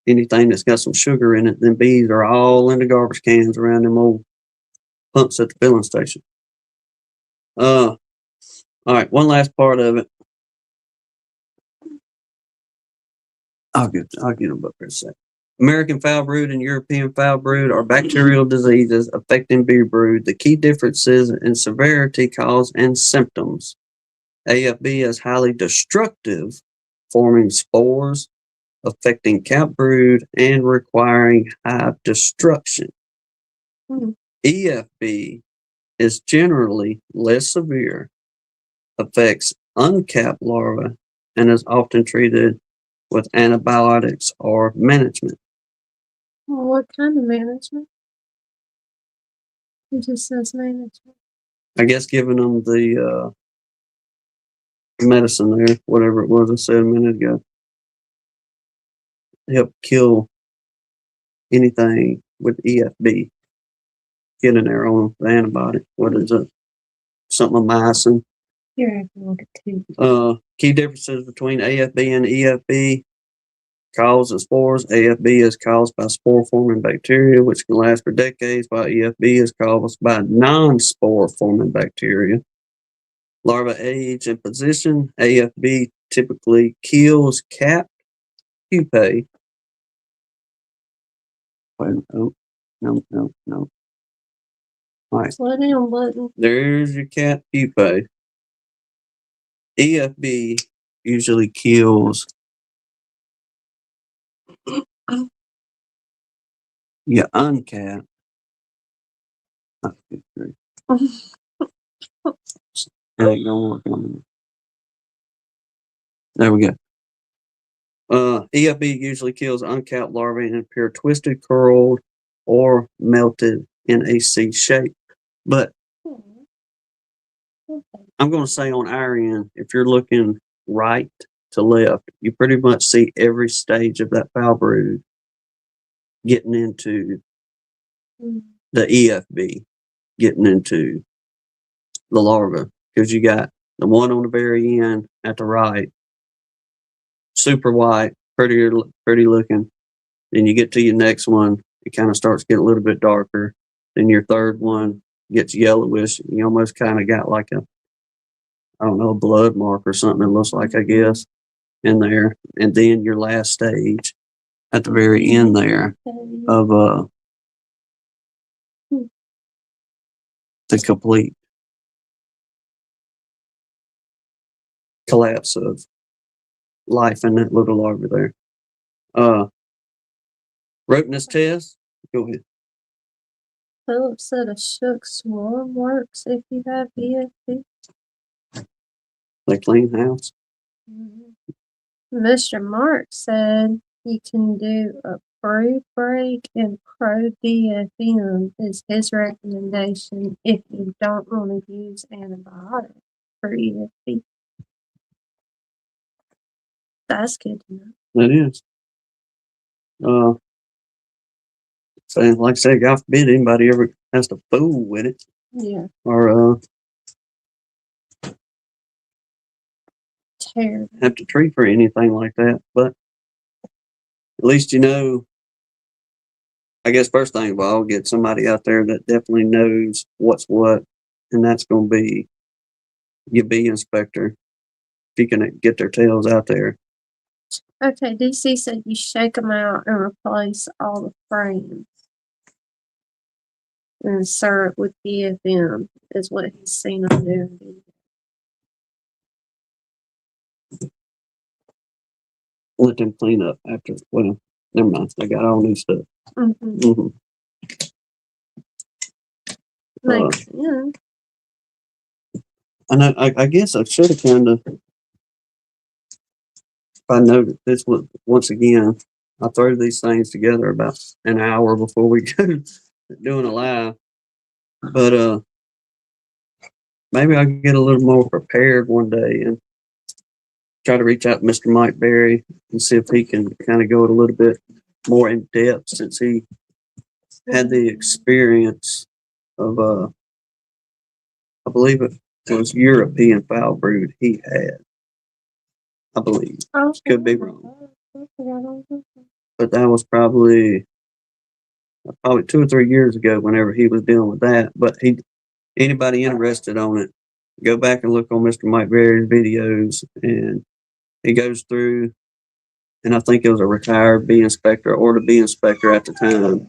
anything that's got some sugar in it, then bees are all in the garbage cans around them old pumps at the filling station. All right, one last part of it. I'll get them up here in a second. American foul brood and European foul brood are bacterial diseases affecting bee brood. The key differences in severity, cause, and symptoms. AFB is highly destructive, forming spores, affecting cap brood, and requiring hive destruction. EFB is generally less severe, affects uncapped larvae, and is often treated with antibiotics or management. Well, what kind of management? It just says management. I guess giving them the medicine there, whatever it was I said a minute ago, help kill anything with EFB. Get in there on the antibiotic. What is it? Something Here, I can look at 2. Key differences between AFB and EFB. Cause of spores. AFB is caused by spore-forming bacteria, which can last for decades, while EFB is caused by non-spore-forming bacteria. Larva age and position. AFB typically kills capped pupae. Wait, no. All right. Slow down, button. There's your cat pupae. EFB usually kills your uncapped. Ain't gonna work on me. There we go. EFB usually kills uncapped larvae and appear twisted, curled, or melted in a C shape. But I'm going to say on our end, if you're looking right to left, you pretty much see every stage of that foul brood getting into the EFB, getting into the larva, because you got the one on the very end at the right, super white, pretty looking. Then you get to your next one, it kind of starts getting a little bit darker. Then your third one gets yellowish. You almost kind of got like a, I don't know, a blood mark or something, it looks like, I guess, in there. And then your last stage at the very end there of the complete collapse of life in that little larva there. Rootness test. Go ahead. Philip said a shook swarm works if you have EFB. They clean house. Mr. Mark said you can do a brood break and pro DFM is his recommendation if you don't want to use antibiotics for EFB. That's good to know. That is. So like I said, God forbid anybody ever has to fool with it. Yeah. Or Terrible. have to treat for anything like that. But at least you know, I guess first thing of all, get somebody out there that definitely knows what's what, and that's going to be your bee inspector. If you can get their tails out there. Okay, DC said you shake them out and replace all the frames. And insert with DFM is what he's seen on doing. Let them clean up after. Well, never mind. They got all new stuff. Makes sense. And I guess I should have kind of. If I know that this was once again, I throw these things together about an hour before we go doing a live. But maybe I can get a little more prepared one day and try to reach out to Mr. Mike Berry and see if he can kind of go a little bit more in depth, since he had the experience of I believe it was European foul brood he had. I believe. Could be wrong. But that was probably 2 or 3 years ago whenever he was dealing with that. But anybody interested on it, go back and look on Mr. Mike Berry's videos, and he goes through, and I think it was a retired bee inspector, or the bee inspector at the time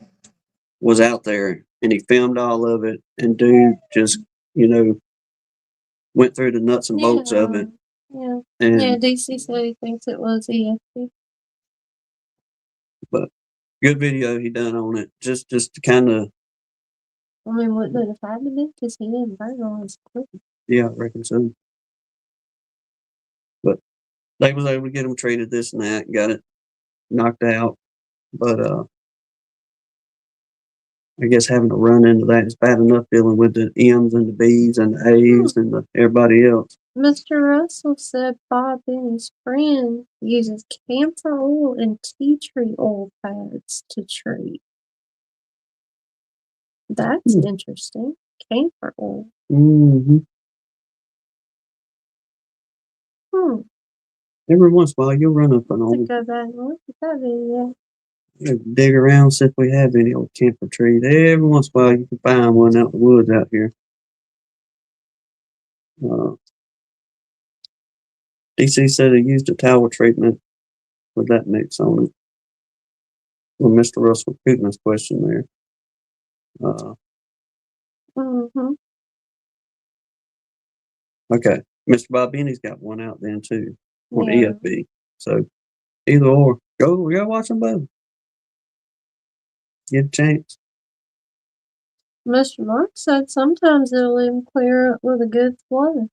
was out there, and he filmed all of it, and dude just, went through the nuts and bolts of it. Yeah. And DC said he thinks it was EFB. But good video he done on it, just to kind of. I mean, what did the find it? Because he didn't burn on his equipment. Yeah, I reckon so. But they was able to get him treated, this and that, and got it knocked out. But I guess having to run into that is bad enough, dealing with the M's and the B's and the A's and everybody else. Mr. Russell said Bob and his friend uses camphor oil and tea tree oil pads to treat. That's interesting. Camphor oil. Every once in a while, you'll run up an old. Go back and look at that video. Dig around, see if we have any old camphor trees. Every once in a while, you can find one out in the woods out here. DC said he used a towel treatment with that mix on it. With Mr. Russell Putin's question there. Okay. Mr. Bob Benny's got one out then too on EFB. So either or. Go watch them both. Get a chance. Mr. Mark said sometimes it'll even clear up with a good flow.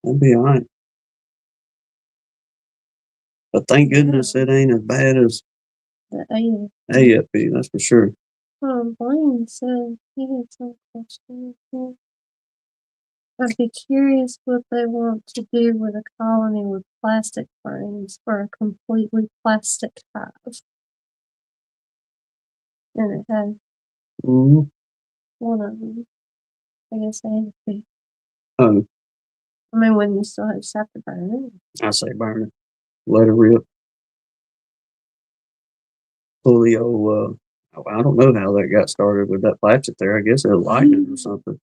That'll be all right. But thank goodness it ain't as bad as The AFB. AFB, that's for sure. Blaine said he had some questions. I'd be curious what they want to do with a colony with plastic frames for a completely plastic hive. And it had Mm-hmm. one of them. I guess AFB. Oh, I mean, when you still just have to burn it. I say burn it. Let it rip. Pull the old, I don't know how that got started with that plastic there. I guess it was lightning or something.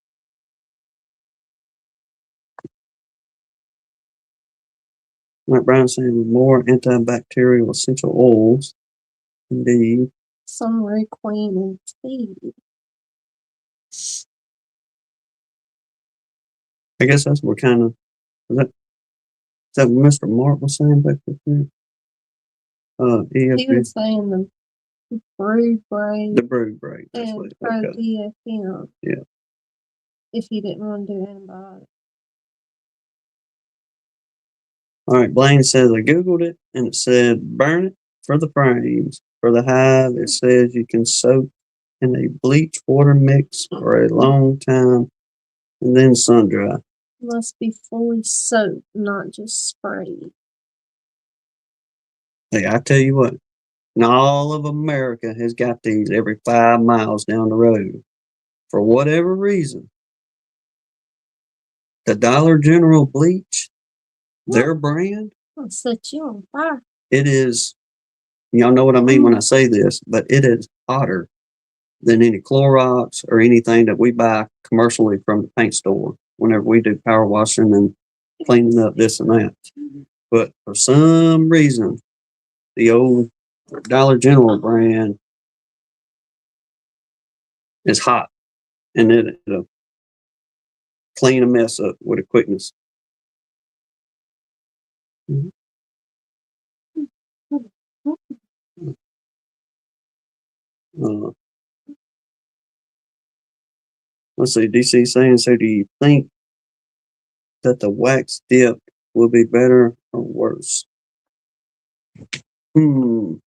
Like Brian saying, with more antibacterial essential oils. Indeed. Summary queen and tea. I guess that's what kind of, is that what Mr. Mark was saying back there? He EFB. was saying the brood break The brood break. That's and what pro okay. DFM. Yeah. If you didn't want to do antibiotics. All right, Blaine says I Googled it and it said burn it for the frames. For the hive, it says you can soak in a bleach water mix for a long time and then sun dry. Must be fully soaked, not just sprayed. Hey, I tell you what, and all of America has got these every 5 miles down the road. For whatever reason, the Dollar General bleach, their brand, I'll set you on fire. it is, y'all know what I mean when I say this, but it is hotter than any Clorox or anything that we buy commercially from the paint store whenever we do power washing and cleaning up this and that. But for some reason, the old Dollar General brand is hot and it'll clean a mess up with a quickness. Let's see, DC saying, so do you think that the wax dip will be better or worse? Mr.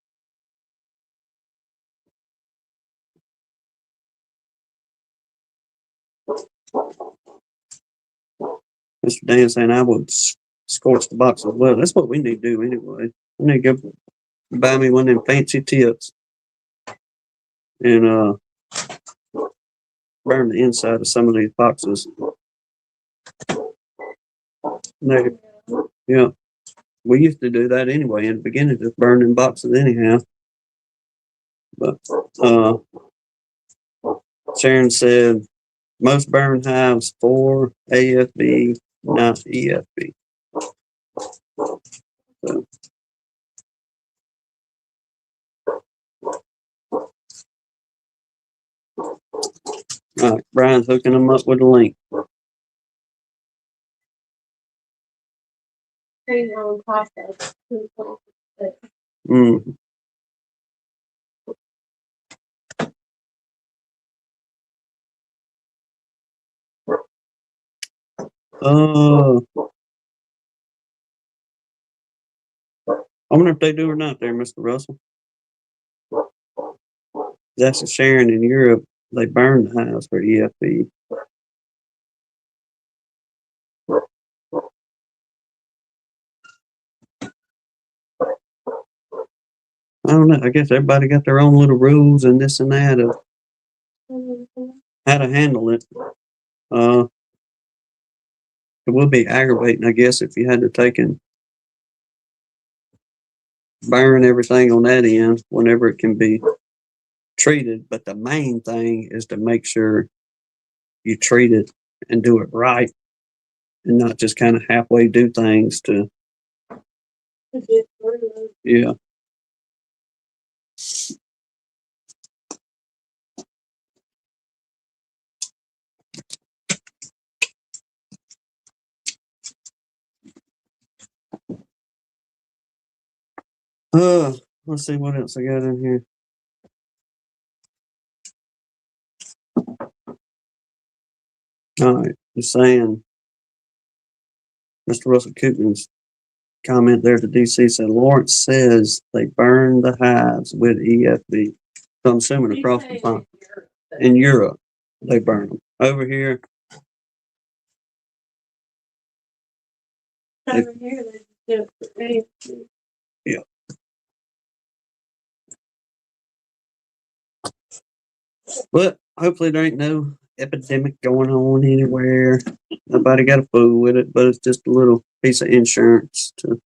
Dan saying I would scorch the box as well. That's what we need to do anyway. I need to go buy me one of them fancy tips and burn the inside of some of these boxes. Maybe, yeah. We used to do that anyway in the beginning, just burning boxes anyhow. But Sharon said most burn hives for AFB, not EFB. So, all right, Brian's hooking them up with a link. Mm. I wonder if they do or not there, Mr. Russell. That's a Sharon in Europe. They burned the hives for EFB. I don't know. I guess everybody got their own little rules and this and that of how to handle it. It would be aggravating, I guess, if you had to take and burn everything on that end whenever it can be treated. But the main thing is to make sure you treat it and do it right and not just kind of halfway do things to, yeah. Let's see what else I got in here. All right, just saying, Mr. Russell Coopman's comment there to DC said Lawrence says they burned the hives with EFB. So I'm assuming across the pond. In Europe, they burn them. Over here, Over here, they do it for AFB. yeah. But hopefully there ain't no epidemic going on anywhere. Nobody got a fool with it, but it's just a little piece of insurance to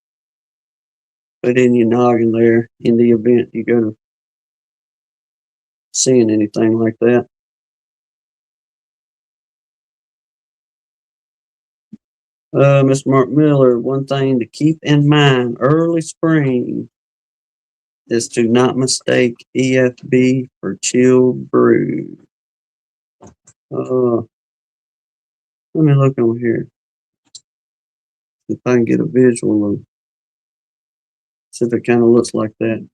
put in your noggin there in the event you go to seeing anything like that. Mr. Mark Miller, one thing to keep in mind early spring is to not mistake EFB for chilled brew. Let me look on here. If I can get a visual of, see if it kind of looks like that.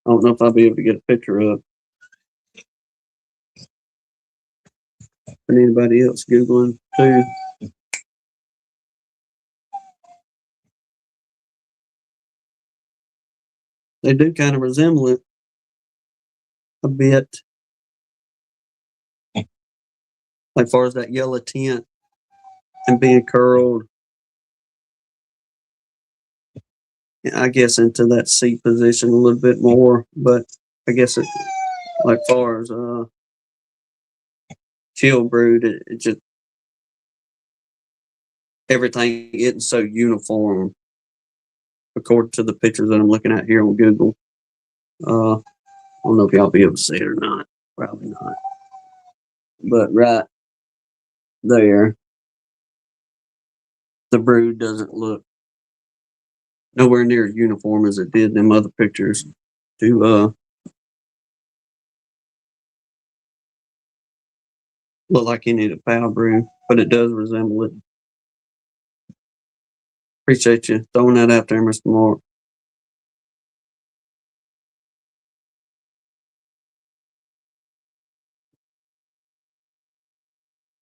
I don't know if I'll be able to get a picture up. And anybody else Googling too. They do kind of resemble it a bit. Like far as that yellow tint and being curled. I guess into that seat position a little bit more, but I guess it like far as chill brewed, it just everything isn't so uniform according to the pictures that I'm looking at here on Google. I don't know if y'all be able to see it or not. Probably not. But right there, the brew doesn't look nowhere near as uniform as it did in them other pictures. To look like you need a foul brew, but it does resemble it. Appreciate you throwing that out there, Mr. Mark.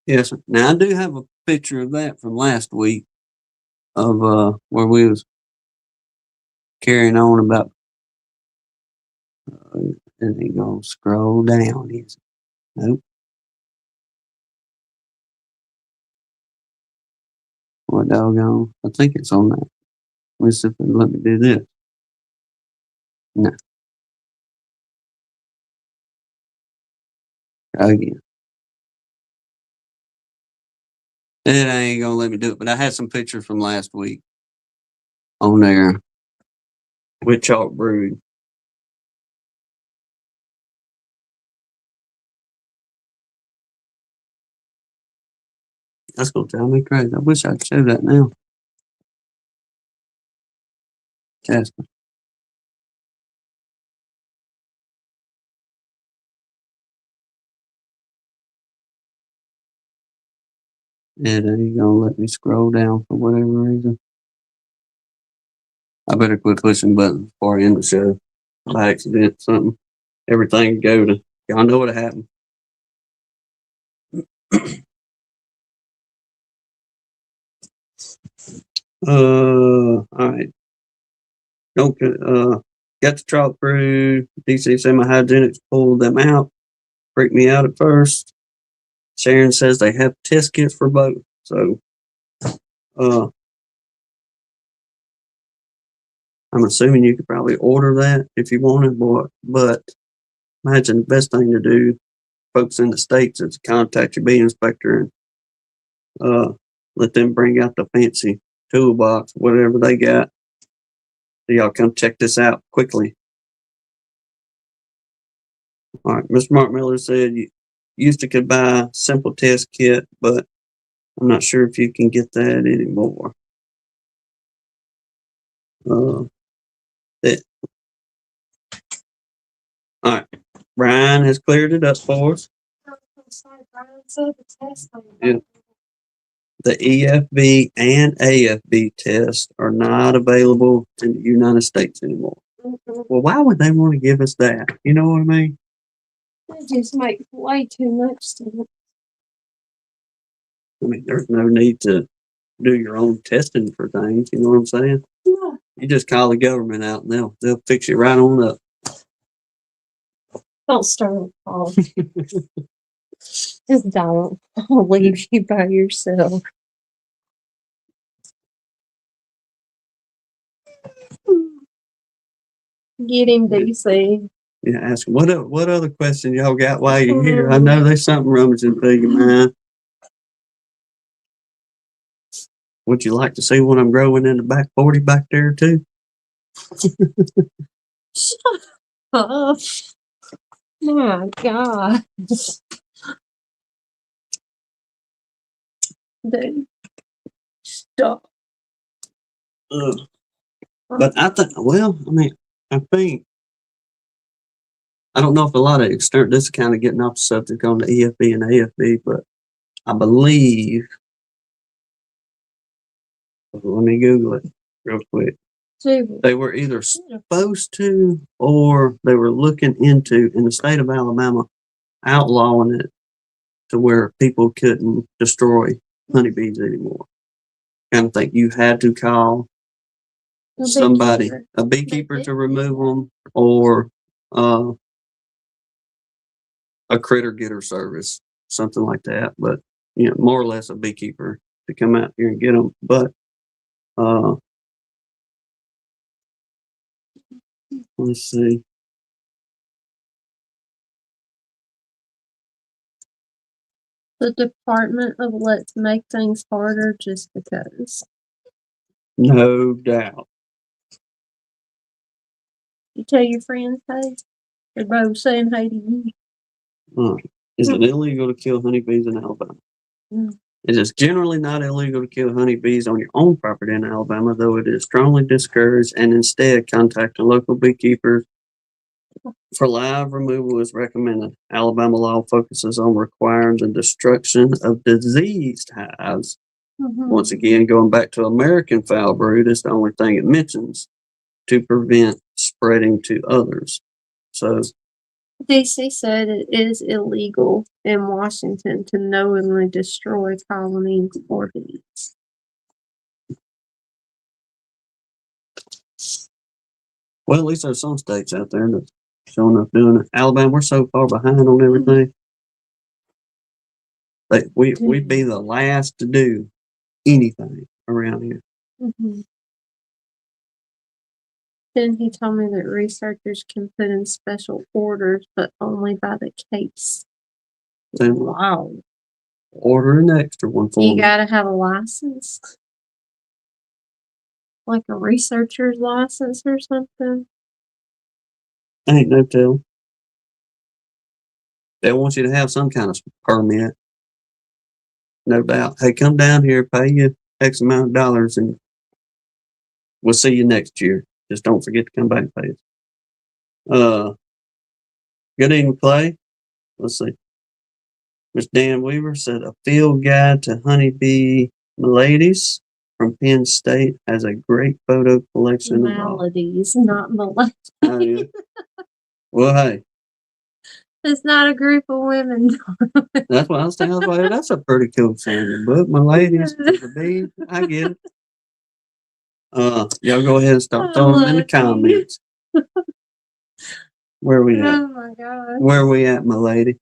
Yes, sir. Now I do have a picture of that from last week of where we was carrying on about. And ain't gonna scroll down, is it? Nope. What doggone? I think it's on that. Let's see if it'll let me do this. No. Try again. It ain't gonna let me do it, but I had some pictures from last week on there with chalk brewed. That's gonna tell me crazy. I wish I could show that now. Jasper. It ain't gonna let me scroll down for whatever reason. I better quit pushing buttons before I end the show. By accident, something. Everything go to y'all know what happened. All right. Don't got the chalk brew. DC Semi-Hygienics pulled them out. Freaked me out at first. Sharon says they have test kits for both. So I'm assuming you could probably order that if you wanted, but imagine the best thing to do, folks in the States, is contact your bee inspector and let them bring out the fancy toolbox, whatever they got. So y'all come check this out quickly. All right, Mr. Mark Miller said you used to could buy a simple test kit, but I'm not sure if you can get that anymore. All right, Brian has cleared it up for us. Yeah. The EFB and AFB tests are not available in the United States anymore. Well, why would they want to give us that? You know what I mean? They just make way too much stuff. I mean, there's no need to do your own testing for things. You know what I'm saying? Yeah. You just call the government out and they'll fix you right on up. Don't start with Paul. Just don't. I'll leave you by yourself. Get him, DC. Yeah, ask him, what other question y'all got while you're here? I know there's something rummaging through your mind. Would you like to see what I'm growing in the back 40 back there too? Shut up. My God. Dude. Stop. Ugh. But I think, I don't know if a lot of external, this is kind of getting off the subject on the EFB and AFB, but I believe, let me Google it real quick. They were either supposed to or they were looking into, in the state of Alabama, outlawing it to where people couldn't destroy honeybees anymore. Kind of think you had to call somebody, a beekeeper to remove them, or a critter getter service, something like that. But, more or less a beekeeper to come out here and get them. But, let's see. The department of let's make things harder just because. No doubt. You tell your friends, hey, everybody was saying hey to you. Is it illegal to kill honeybees in Alabama? It is generally not illegal to kill honeybees on your own property in Alabama, though it is strongly discouraged, and instead contacting local beekeepers for live removal is recommended. Alabama law focuses on requiring the destruction of diseased hives. Once again, going back to American foul brood, it's the only thing it mentions to prevent spreading to others. So DC said it is illegal in Washington to knowingly destroy colonies or bees. Well, at least there's some states out there that's showing up doing it. Alabama, we're so far behind on everything. We'd be the last to do anything around here. Then he told me that researchers can put in special orders, but only by the case. Then Wow. Order an extra one for You me. gotta have a license? Like a researcher's license or something? Ain't no tell. They want you to have some kind of permit. No doubt. Hey, come down here, pay you X amount of dollars, and we'll see you next year. Just don't forget to come back and pay us. Good evening, Clay. Let's see. Mr. Dan Weaver said a field guide to honeybee maladies from Penn State has a great photo collection of all. Maladies, not maladies. Oh, yeah. Well, hey. It's not a group of women. That's what I was telling you. That's a pretty cool sounding book. Maladies, the bee. I get it. Y'all go ahead and start throwing them in the comments. Where we at? Oh my God. Where we at, my lady?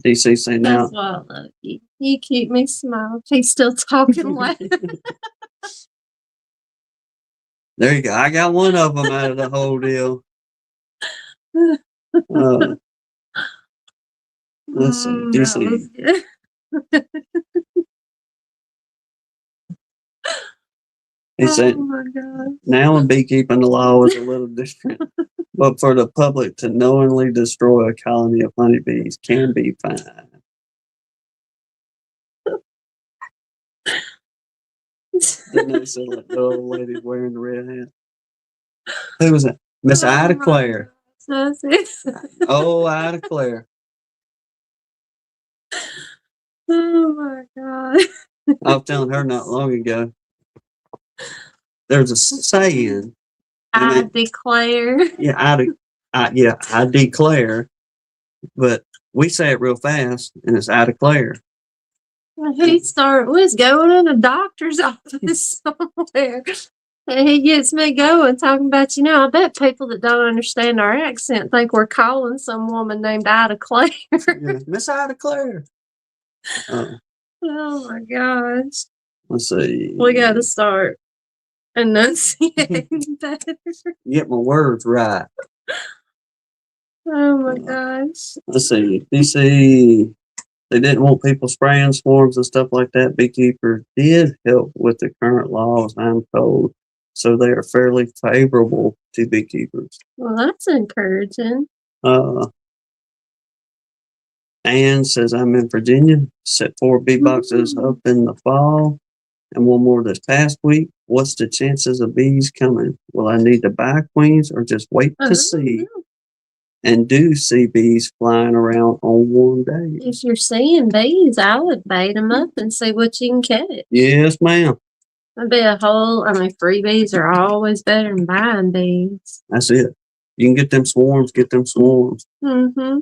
DC say now. That's why I love you. You keep me smiling. He's still talking loud. There you go. I got one of them out of the whole deal. Let's see. DC. He said, oh my God. Now in beekeeping, the law is a little different, but for the public to knowingly destroy a colony of honeybees can be fine. Didn't they say like the old lady wearing the red hat? Who was that? Miss Ida Claire. That's it. Oh, Ida Claire. Oh my God. I was telling her not long ago. There's a saying. I declare. Yeah, I declare. But we say it real fast, and it's I declare. He started was going in a doctor's office somewhere. And he gets me going talking about, I bet people that don't understand our accent think we're calling some woman named Ida Claire. Yeah, Miss Ida Claire. Oh my gosh. Let's see. We got to start enunciating better. Get my words right. Oh my gosh. Let's see. DC, they didn't want people spraying swarms and stuff like that. Beekeeper did help with the current laws, I'm told. So they are fairly favorable to beekeepers. Well, that's encouraging. Ann says, I'm in Virginia, set 4 bee boxes up in the fall and 1 more this past week. What's the chances of bees coming? Will I need to buy queens or just wait to see? And do see bees flying around on warm days. If you're seeing bees, I would bait them up and see what you can catch. Yes, ma'am. That'd be freebies are always better than buying bees. That's it. You can get them swarms, Mm-hmm.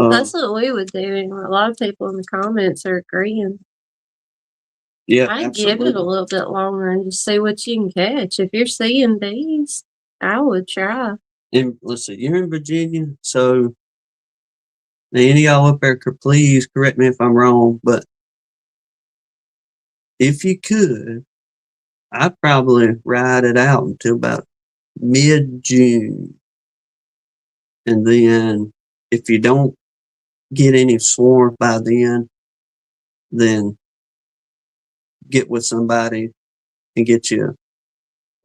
That's what we would do. And a lot of people in the comments are agreeing. Yeah, I'd give it a little bit longer and just see what you can catch. If you're seeing bees, I would try. And let's see, you're in Virginia, so any of y'all up there could please correct me if I'm wrong, but if you could, I'd probably ride it out until about mid-June. And then if you don't get any swarms by then get with somebody and get you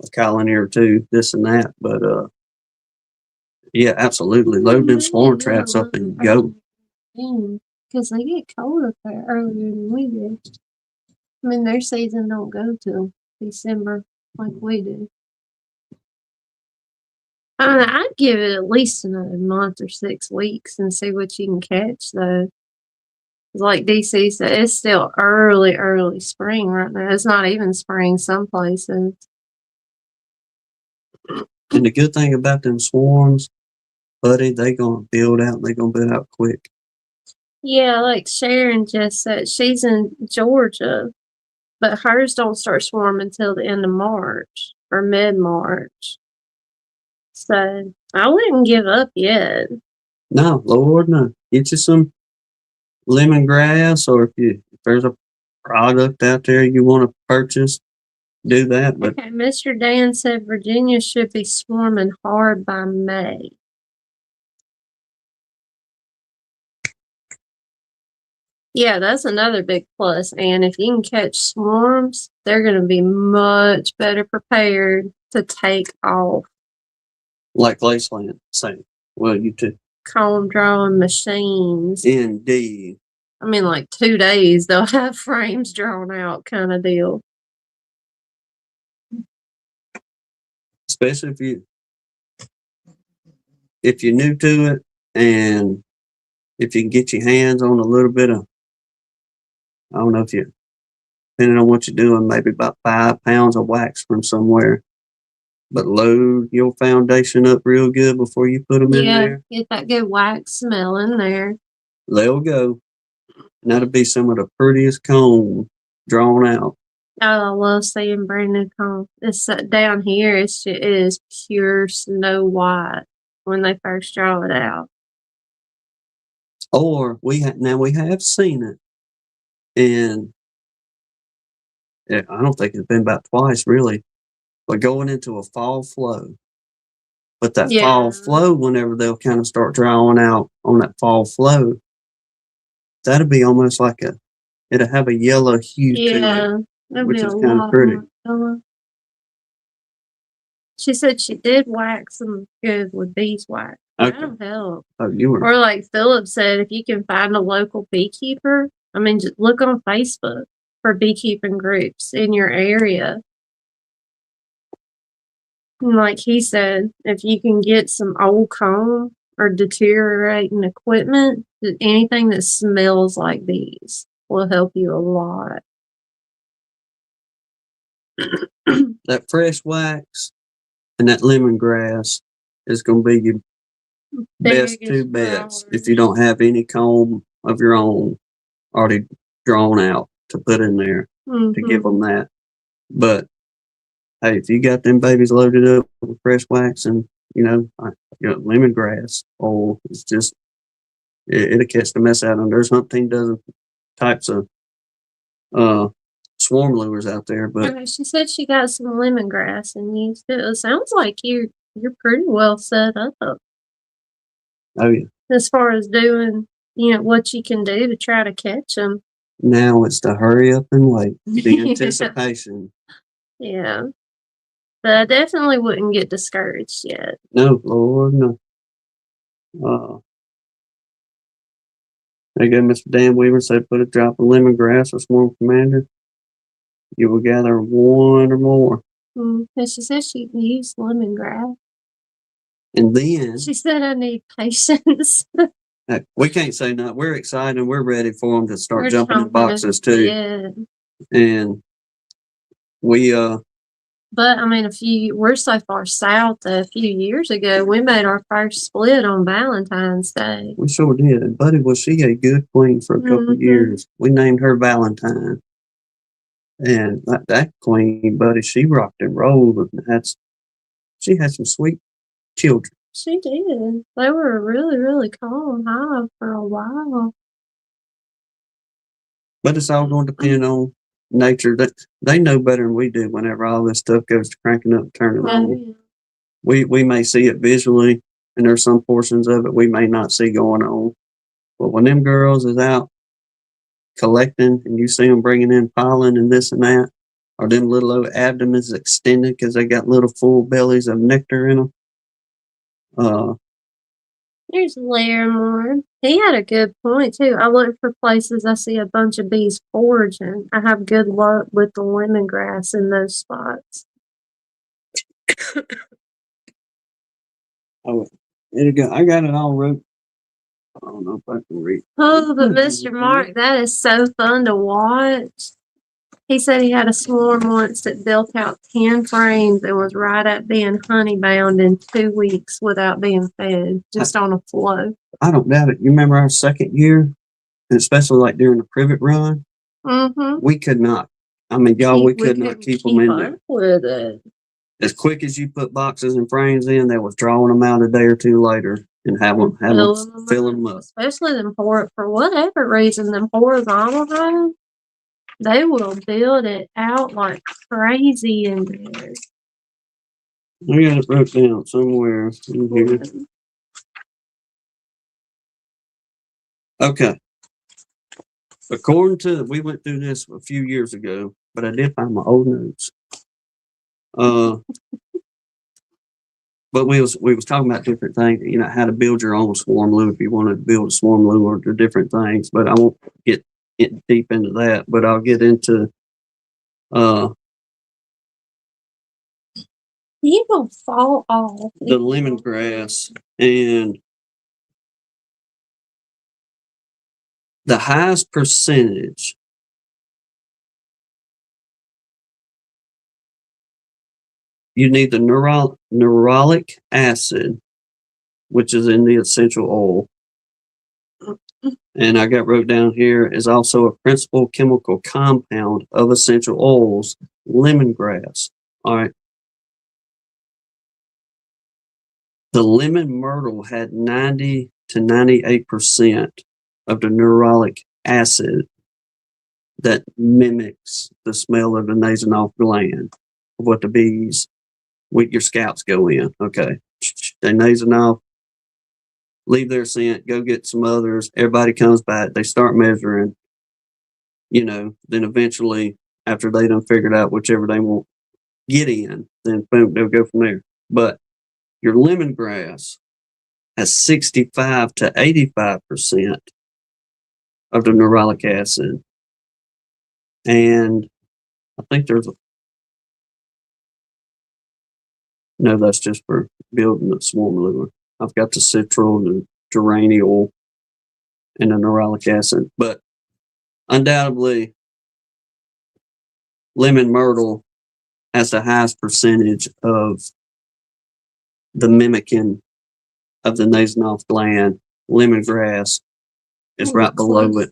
a colony or 2, this and that. But yeah, absolutely. Load them swarm traps up and go. Because they get cold up there earlier than we do. I mean, their season don't go till December like we do. I'd give it at least another month or 6 weeks and see what you can catch, though. Like DC said, it's still early spring right now. It's not even spring some places. And the good thing about them swarms, buddy, they gonna build out. They gonna build out quick. Yeah, like Sharon just said, she's in Georgia, but hers don't start swarming until the end of March or mid-March. So I wouldn't give up yet. No, Lord, no. Get you some lemongrass, or if there's a product out there you want to purchase, do that. But okay, Mr. Dan said Virginia should be swarming hard by May. Yeah, that's another big plus. And if you can catch swarms, they're going to be much better prepared to take off. Like Laceland saying, well, you too. Comb drawing machines. Indeed. I mean, like 2 days, they'll have frames drawn out kind of deal. Especially if you're new to it, and if you can get your hands on a little bit of, I don't know if you, depending on what you're doing, maybe about 5 pounds of wax from somewhere. But load your foundation up real good before you put them in there. Yeah, get that good wax smell in there. They'll go. And that'll be some of the prettiest comb drawn out. Oh, I love seeing brand new comb. It's down here. It is pure snow white when they first draw it out. Or we have seen it, and I don't think it's been about twice really. But going into a fall flow. But that fall flow, whenever they'll kind of start drawing out on that fall flow, that'll be almost like it'll have a yellow hue to it, which is kind of pretty. She said she did wax them good with beeswax. Okay. That'll help. Oh, you were. Or like Philip said, if you can find a local beekeeper, I mean, just look on Facebook for beekeeping groups in your area. And like he said, if you can get some old comb or deteriorating equipment, anything that smells like bees will help you a lot. That fresh wax and that lemongrass is going to be your best 2 bets if you don't have any comb of your own already drawn out to put in there. to give them that. But hey, if you got them babies loaded up with fresh wax and lemongrass oil, it's just it'll catch the mess out of them. There's umpteen dozen types of swarm lures out there, but she said she got some lemongrass and used it. It sounds like you're pretty well set up. Oh yeah. As far as doing, what you can do to try to catch them. Now it's to hurry up and wait. The anticipation. Yeah. But I definitely wouldn't get discouraged yet. No, Lord, no. There you go, Mr. Dan Weaver said, put a drop of lemongrass or swarm commander. You will gather one or more. And she said she used lemongrass. And then she said, I need patience. We can't say nothing. We're excited and we're ready for them to start jumping in boxes too. Yeah. And we but I mean, we're so far south that a few years ago we made our first split on Valentine's Day. We sure did. And Buddy, was she a good queen for a couple of years? We named her Valentine. And that queen, Buddy, she rocked and rolled. She had some sweet children. She did. They were really, really calm hive for a while. But it's all going to depend on nature. That they know better than we do whenever all this stuff goes to cranking up and turning on. Yeah. We may see it visually, and there's some portions of it we may not see going on. But when them girls is out collecting and you see them bringing in pollen and this and that, or them little old abdomens extended because they got little full bellies of nectar in them. There's Larimore. He had a good point too. I look for places I see a bunch of bees foraging. I have good luck with the lemongrass in those spots. Oh, there you go. I got it all wrote. I don't know if I can read. Oh, but Mr. Mark, that is so fun to watch. He said he had a swarm once that built out 10 frames and was right at being honey bound in 2 weeks without being fed, just on a flow. I don't doubt it. You remember our second year, and especially like during the privet run? Mm-hmm. We could not. I mean, y'all, we could not keep them in there. With it. As quick as you put boxes and frames in, they was drawing them out a day or two later and have them fill them up. Especially them for whatever reason, them horizontal hives. They will build it out like crazy in there. I got it wrote down somewhere in here. Okay. According to, we went through this a few years ago, but I did find my old notes. But we was talking about different things, how to build your own swarm lure if you want to build a swarm lure or different things. But I won't get deep into that. But I'll get into you don't fall off the lemongrass and the highest percentage. You need the neuralic acid, which is in the essential oil. And I got wrote down here is also a principal chemical compound of essential oils, lemongrass. All right. The lemon myrtle had 90 to 98% of the neuralic acid that mimics the smell of the nasonal gland of what the bees with your scouts go in. Okay. They nasonal, leave their scent, go get some others. Everybody comes back. They start measuring, then eventually after they done figured out whichever they want get in, then boom, they'll go from there. But your lemongrass has 65 to 85% of the neuralic acid. And I think there's no, that's just for building the swarm lure. I've got the citral, the geraniol, and the neuralic acid. But undoubtedly, lemon myrtle has the highest percentage of the mimicking of the nasonal gland. Lemongrass is right below it.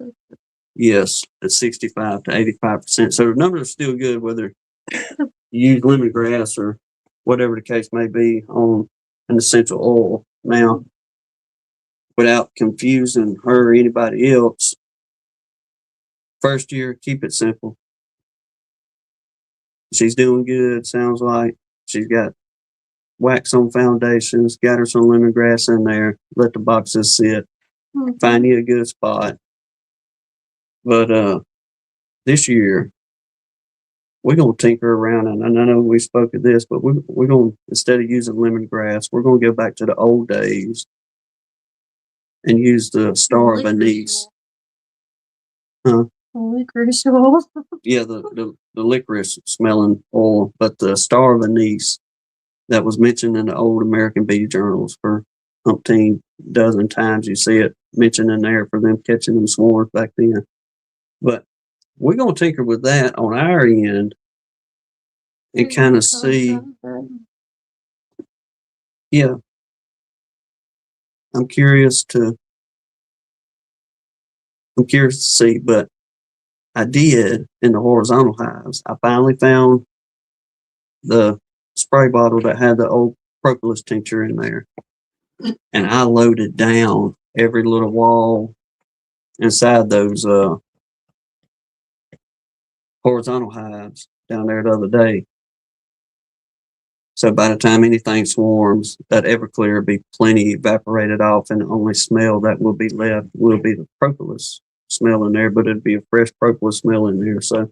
Yes, at 65 to 85%. So the numbers are still good whether you use lemongrass or whatever the case may be on an essential oil. Now, without confusing her or anybody else, first year, keep it simple. She's doing good, sounds like. She's got wax on foundations, got her some lemongrass in there, let the boxes sit, find you a good spot. But this year, we're going to tinker around, and I know we spoke of this, but we're going to, instead of using lemongrass, we're going to go back to the old days and use the star of anise. Huh? Licorice oil. Yeah, the licorice smelling oil, but the star of anise that was mentioned in the old American Bee Journals for umpteen dozen times. You see it mentioned in there for them catching them swarms back then. But we're going to tinker with that on our end and kind of see. Yeah. I'm curious to see, but I did in the horizontal hives. I finally found the spray bottle that had the old propolis tincture in there. And I loaded down every little wall inside those horizontal hives down there the other day. So by the time anything swarms, that Everclear will be plenty evaporated off, and the only smell that will be left will be the propolis smell in there, but it'd be a fresh propolis smell in there. So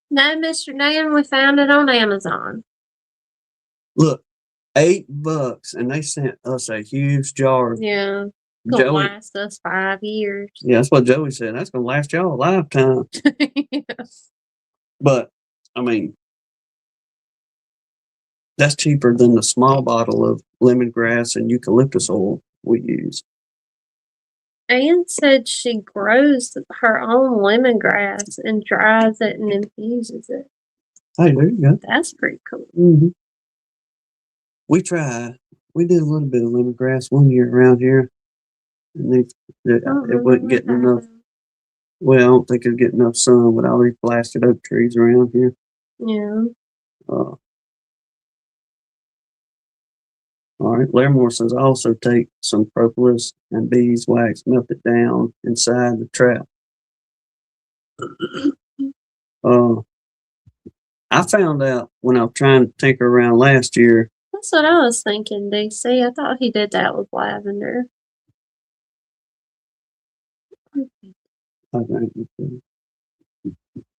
No, Mr. Dan, we found it on Amazon. look, $8, and they sent us a huge jar. Yeah. Gonna last us 5 years. Yeah, that's what Joey said. That's gonna last y'all a lifetime. Yes. But I mean, that's cheaper than the small bottle of lemongrass and eucalyptus oil we use. Anne said she grows her own lemongrass and dries it and infuses it. Hey, there you go. That's pretty cool. Mm-hmm. We tried. We did a little bit of lemongrass one year around here, and it wasn't getting enough. Well, I don't think it'd get enough sun with all these blasted oak trees around here. Yeah. All right. Larimore says also take some propolis and beeswax, melt it down inside the trap. I found out when I was trying to tinker around last year. That's what I was thinking, DC. I thought he did that with lavender.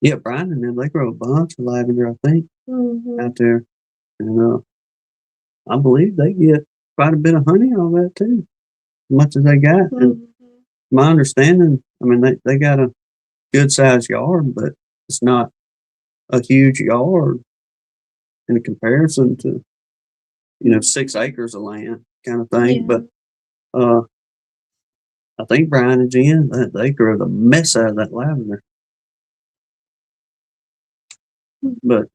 Yeah, Brian and them, they grow a bunch of lavender, I think, out there. And I believe they get quite a bit of honey on that too, as much as they got. And my understanding, I mean, they got a good sized yard, but it's not a huge yard in comparison to, 6 acres of land kind of thing. Yeah. But I think Brian and Jen, they grow the mess out of that lavender. But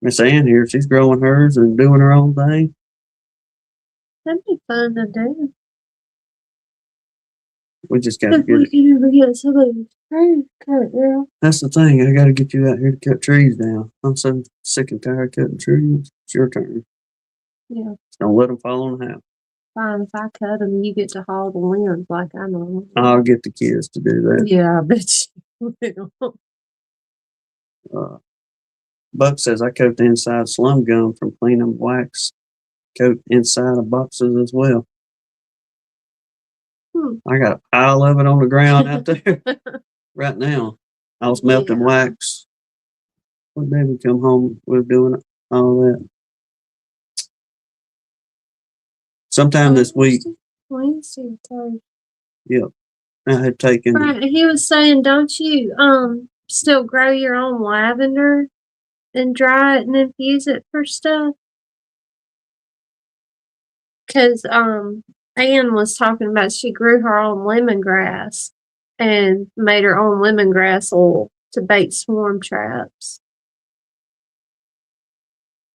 Miss Ann here, she's growing hers and doing her own thing. That'd be fun to do. We just got to get it. We can ever get somebody's trees cut, girl. That's the thing. I got to get you out here to cut trees down. I'm so sick and tired of cutting trees. It's your turn. Yeah. Just don't let them fall on the house. Fine, if I cut them, you get to haul the limbs like I know. I'll get the kids to do that. Yeah, I bet you will. Buck says I coat the inside slum gum from cleaning wax coat inside of boxes as well. I got a pile of it on the ground out there right now. I was melting wax. When David come home, we're doing all that. Sometime this week. Wednesday, Thursday. Yep. I had taken. Right, he was saying, don't you still grow your own lavender and dry it and infuse it for stuff? Because Anne was talking about she grew her own lemongrass and made her own lemongrass oil to bait swarm traps.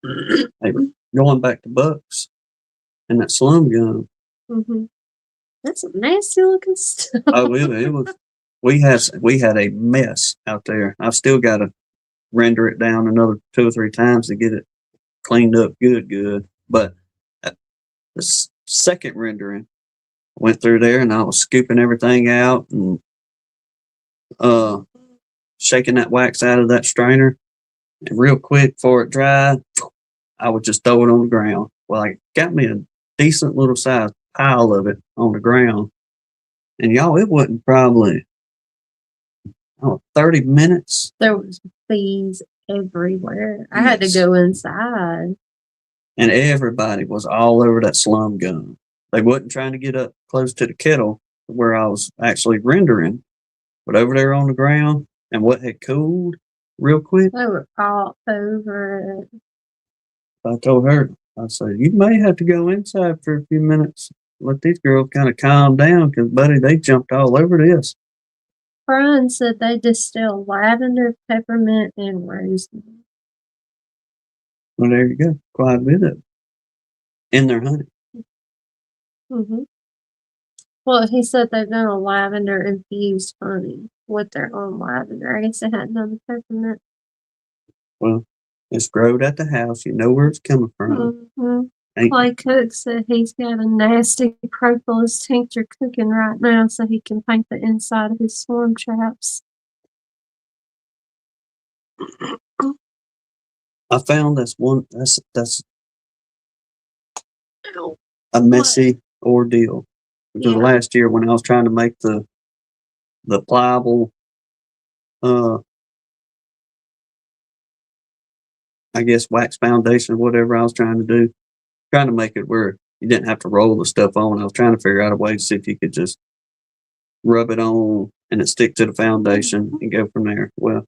Hey, going back to Bucks and that slum gum. That's some nasty looking stuff. Oh, it was. we had a mess out there. I've still got to render it down another 2 or 3 times to get it cleaned up good. But the second rendering, went through there and I was scooping everything out and shaking that wax out of that strainer. And real quick before it dried, I would just throw it on the ground. Well, I got me a decent little sized pile of it on the ground. And y'all, it wasn't probably 30 minutes. There was bees everywhere. I had to go inside. And everybody was all over that slum gun. They wasn't trying to get up close to the kettle where I was actually rendering, but over there on the ground. And what had cooled real quick, They were all over it. I told her, I said, you may have to go inside for a few minutes. Let these girls kind of calm down because, buddy, they jumped all over this. Brian said they distill lavender, peppermint, and rosemary. Well, there you go. Quite a bit of it in their honey. Mm-hmm. Well, he said they've done a lavender infused honey with their own lavender. I guess they hadn't done the peppermint. Well, it's growed at the house. You know where it's coming from. Mm-hmm. Clay Cook said he's got a nasty propolis tincture cooking right now so he can paint the inside of his swarm traps. I found that's a messy ordeal. Because last year when I was trying to make the pliable, I guess wax foundation or whatever I was trying to make it where you didn't have to roll the stuff on. I was trying to figure out a way to see if you could just rub it on and it stick to the foundation and go from there. Well,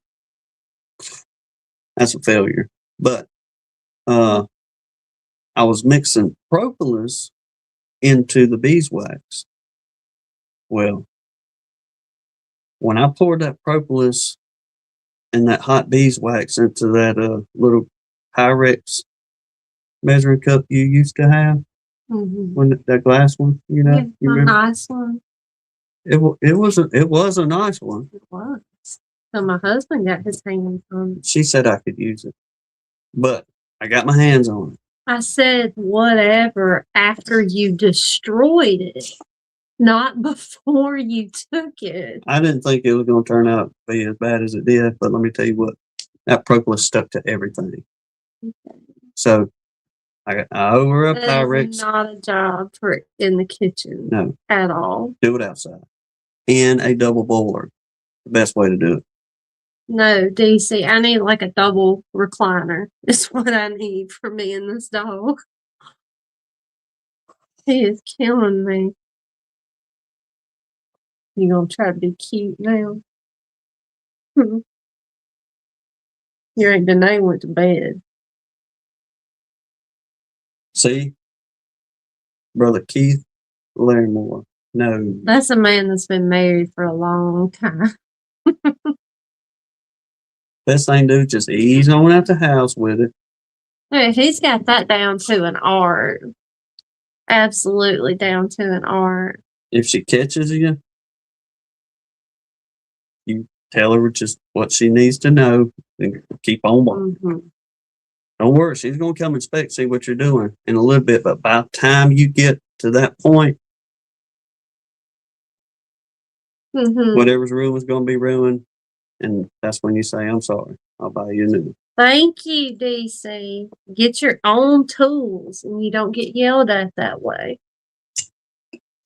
that's a failure. But I was mixing propolis into the beeswax. Well, when I poured that propolis and that hot beeswax into that little Pyrex measuring cup you used to have, when that glass one, you know, you a remember? nice one. It was a nice one. It was. So my husband got his hands on it. She said I could use it, but I got my hands on it. I said whatever after you destroyed it, not before you took it. I didn't think it was going to turn out to be as bad as it did, but let me tell you what, that propolis stuck to everything. Okay. So I owe her a Pyrex. It's not a job for in the kitchen. No. At all. Do it outside. In a double boiler. The best way to do it. No, DC, I need like a double recliner. Is what I need for me and this dog. He is killing me. You gonna try to be cute now? Your Aunt Danae went to bed. See? Brother Keith Larimore. No. That's a man that's been married for a long time. Best thing to do, just ease on out the house with it. Hey, he's got that down to an art. Absolutely down to an art. If she catches you, you tell her just what she needs to know and keep on walking. Don't worry, she's going to come inspect, see what you're doing in a little bit, but by the time you get to that point, whatever's ruined is going to be ruined, and that's when you say, I'm sorry, I'll buy you a new one. Thank you, DC. Get your own tools, and you don't get yelled at that way.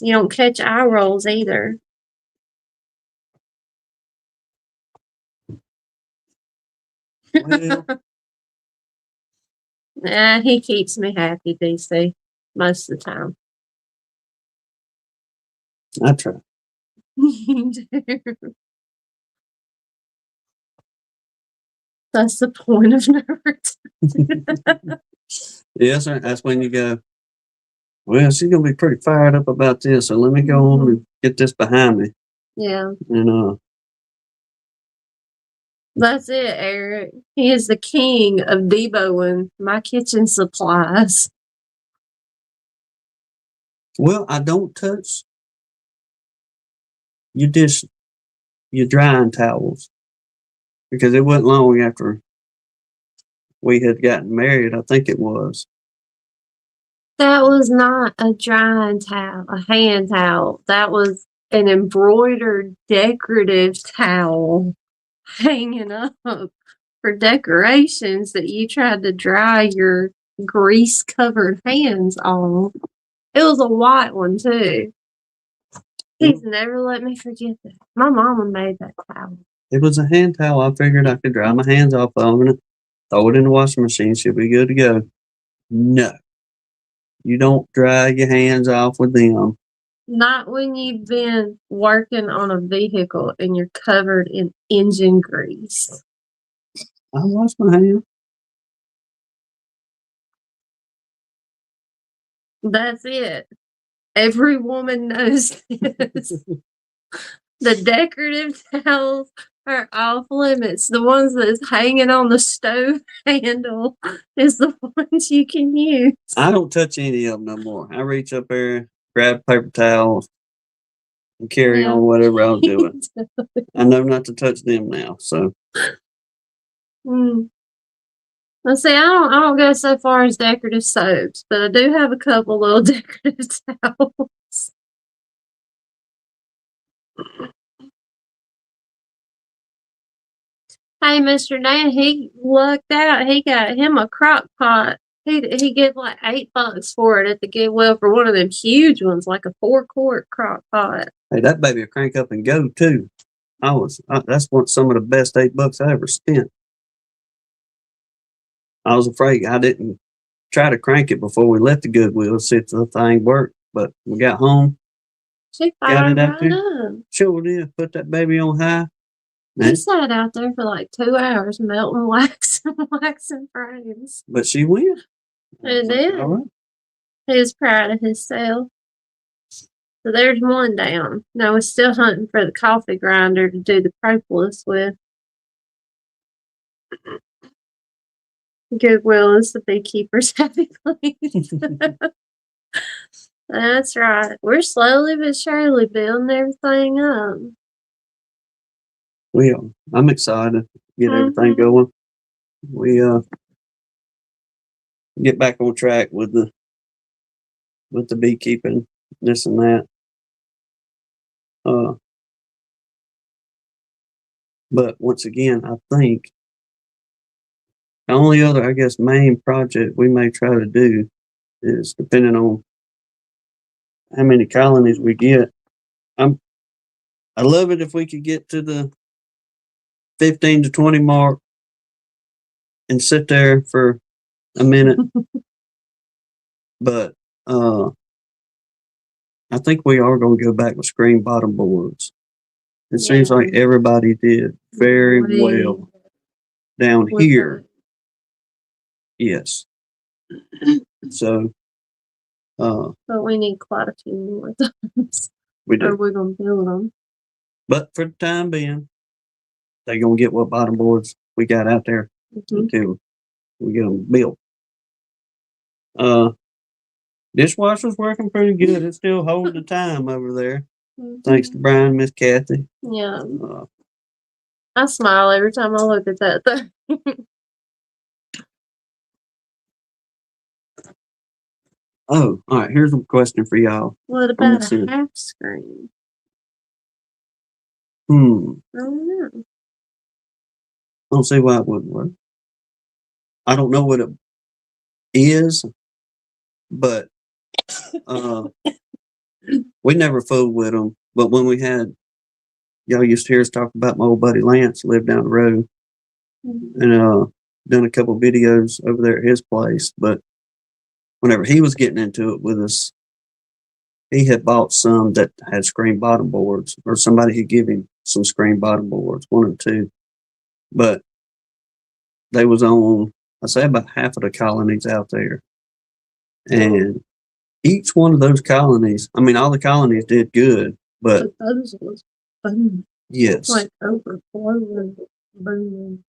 You don't catch eye rolls either. Well, he keeps me happy, DC, most of the time. I try. You do. That's the point of nerd. Yes, sir. That's when you go, well, she's going to be pretty fired up about this, so let me go on and get this behind me. Yeah. And that's it, Eric. He is the king of deboing my kitchen supplies. Well, I don't touch your dish your drying towels, because it wasn't long after we had gotten married. I think it was. That was not a drying towel, a hand towel. That was an embroidered decorative towel hanging up for decorations that you tried to dry your grease covered hands on. It was a white one too. He's never let me forget that. My mama made that towel. It was a hand towel. I figured I could dry my hands off on it, throw it in the washing machine, she'll be good to go. No. You don't dry your hands off with them. Not when you've been working on a vehicle and you're covered in engine grease. I wash my hands. That's it. Every woman knows this. The decorative towels are off limits. The ones that's hanging on the stove handle is the ones you can use. I don't touch any of them no more. I reach up there, grab paper towels, and carry on whatever I was doing. I know not to touch them now, so. Let's see, I don't go so far as decorative soaps, but I do have a couple little decorative towels. Hey, Mr. Dan, he lucked out. He got him a crock pot. He gave like $8 for it at the Goodwill for one of them huge ones, like a 4-quart crock pot. Hey, that baby will crank up and go too. That's some of the best $8 I ever spent. I was afraid I didn't try to crank it before we left the Goodwill to see if the thing worked, but we got home. She fired right up. Sure did. Put that baby on high. He sat out there for like 2 hours melting wax and waxing frames. But she went. It did. All right. He was proud of himself. So there's one down. Now we're still hunting for the coffee grinder to do the propolis with. Goodwill is the beekeeper's happy place. That's right. We're slowly but surely building everything up. We are. I'm excited to get everything going. We get back on track with the beekeeping, this and that. But once again, I think the only other, I guess, main project we may try to do is, depending on how many colonies we get. I love it if we could get to the 15 to 20 mark and sit there for a minute. But I think we are going to go back with screen bottom boards. It seems like everybody did very well down here. Yes. So. But we need quite a few more times. We do. Or we're going to build them. But for the time being, they're going to get what bottom boards we got out there until we get them built. Dishwasher's working pretty good. It's still holding the time over there. Thanks to Brian and Miss Kathy. Yeah. I smile every time I look at that thing. Oh, all right. Here's a question for y'all. What about a half screen? I don't know. I don't see why it wouldn't work. I don't know what it is, but we never fooled with them. But when we had, y'all used to hear us talk about my old buddy Lance, lived down the road, and done a couple videos over there at his place. But whenever he was getting into it with us, he had bought some that had screen bottom boards, or somebody had given him some screen bottom boards, one or two. But they was on, I say, about half of the colonies out there. And each one of those colonies, I mean, all the colonies did good, but those was booming. Yes. Like overflowing, booming.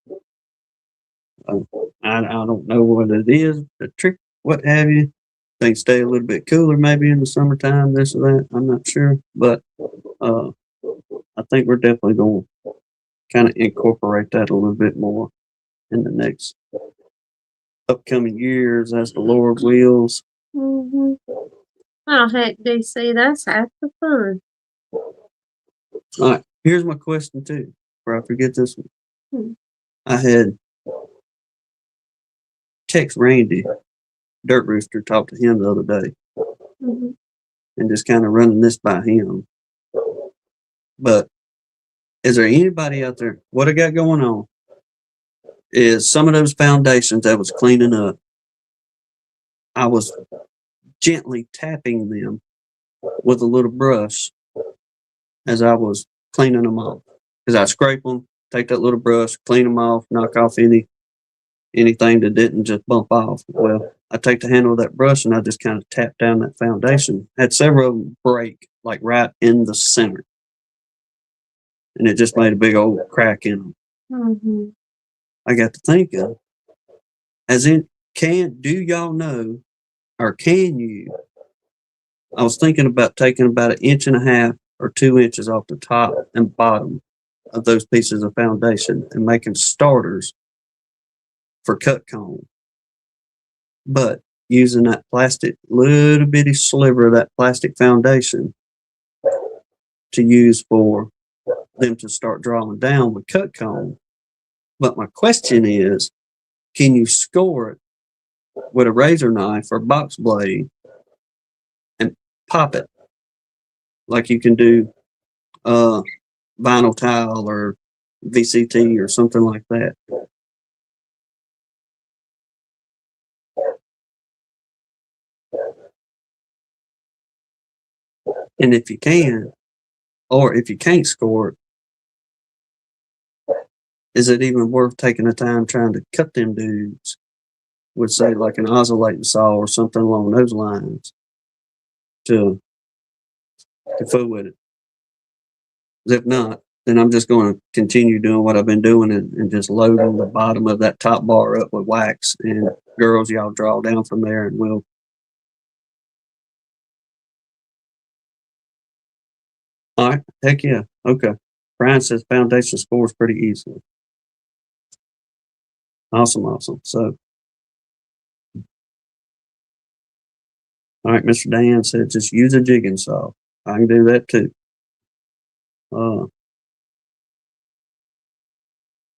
I don't know what it is, the trick, what have you. They stay a little bit cooler maybe in the summertime, this or that. I'm not sure. But I think we're definitely going to kind of incorporate that a little bit more in the next upcoming years as the Lord wills. Mm-hmm. Oh, heck, DC, that's half the fun. All right, here's my question too, before I forget this one. Hmm. I had text Randy, Dirt Rooster, talk to him the other day, Mm-hmm. and just kind of running this by him. But is there anybody out there? What I got going on is some of those foundations I was cleaning up, I was gently tapping them with a little brush as I was cleaning them off. Because I scrape them, take that little brush, clean them off, knock off anything that didn't just bump off. Well, I take the handle of that brush and I just kind of tap down that foundation. Had several of them break, like right in the center. And it just made a big old crack in them. Mm-hmm. I got to thinking, do y'all know, or can you? I was thinking about taking about 1.5 inches or 2 inches off the top and bottom of those pieces of foundation and making starters for cut cone. But using that plastic, little bitty sliver of that plastic foundation to use for them to start drawing down with cut cone. But my question is, can you score it with a razor knife or box blade and pop it like you can do vinyl tile or VCT or something like that? And if you can, or if you can't score it, is it even worth taking the time trying to cut them dudes with, say, like an oscillating saw or something along those lines to fool with it? If not, then I'm just going to continue doing what I've been doing and just loading the bottom of that top bar up with wax. And girls, y'all draw down from there and we'll. All right. Heck yeah. Okay. Brian says foundation scores pretty easily. Awesome. So, all right. Mr. Dan said just use a jigging saw. I can do that too.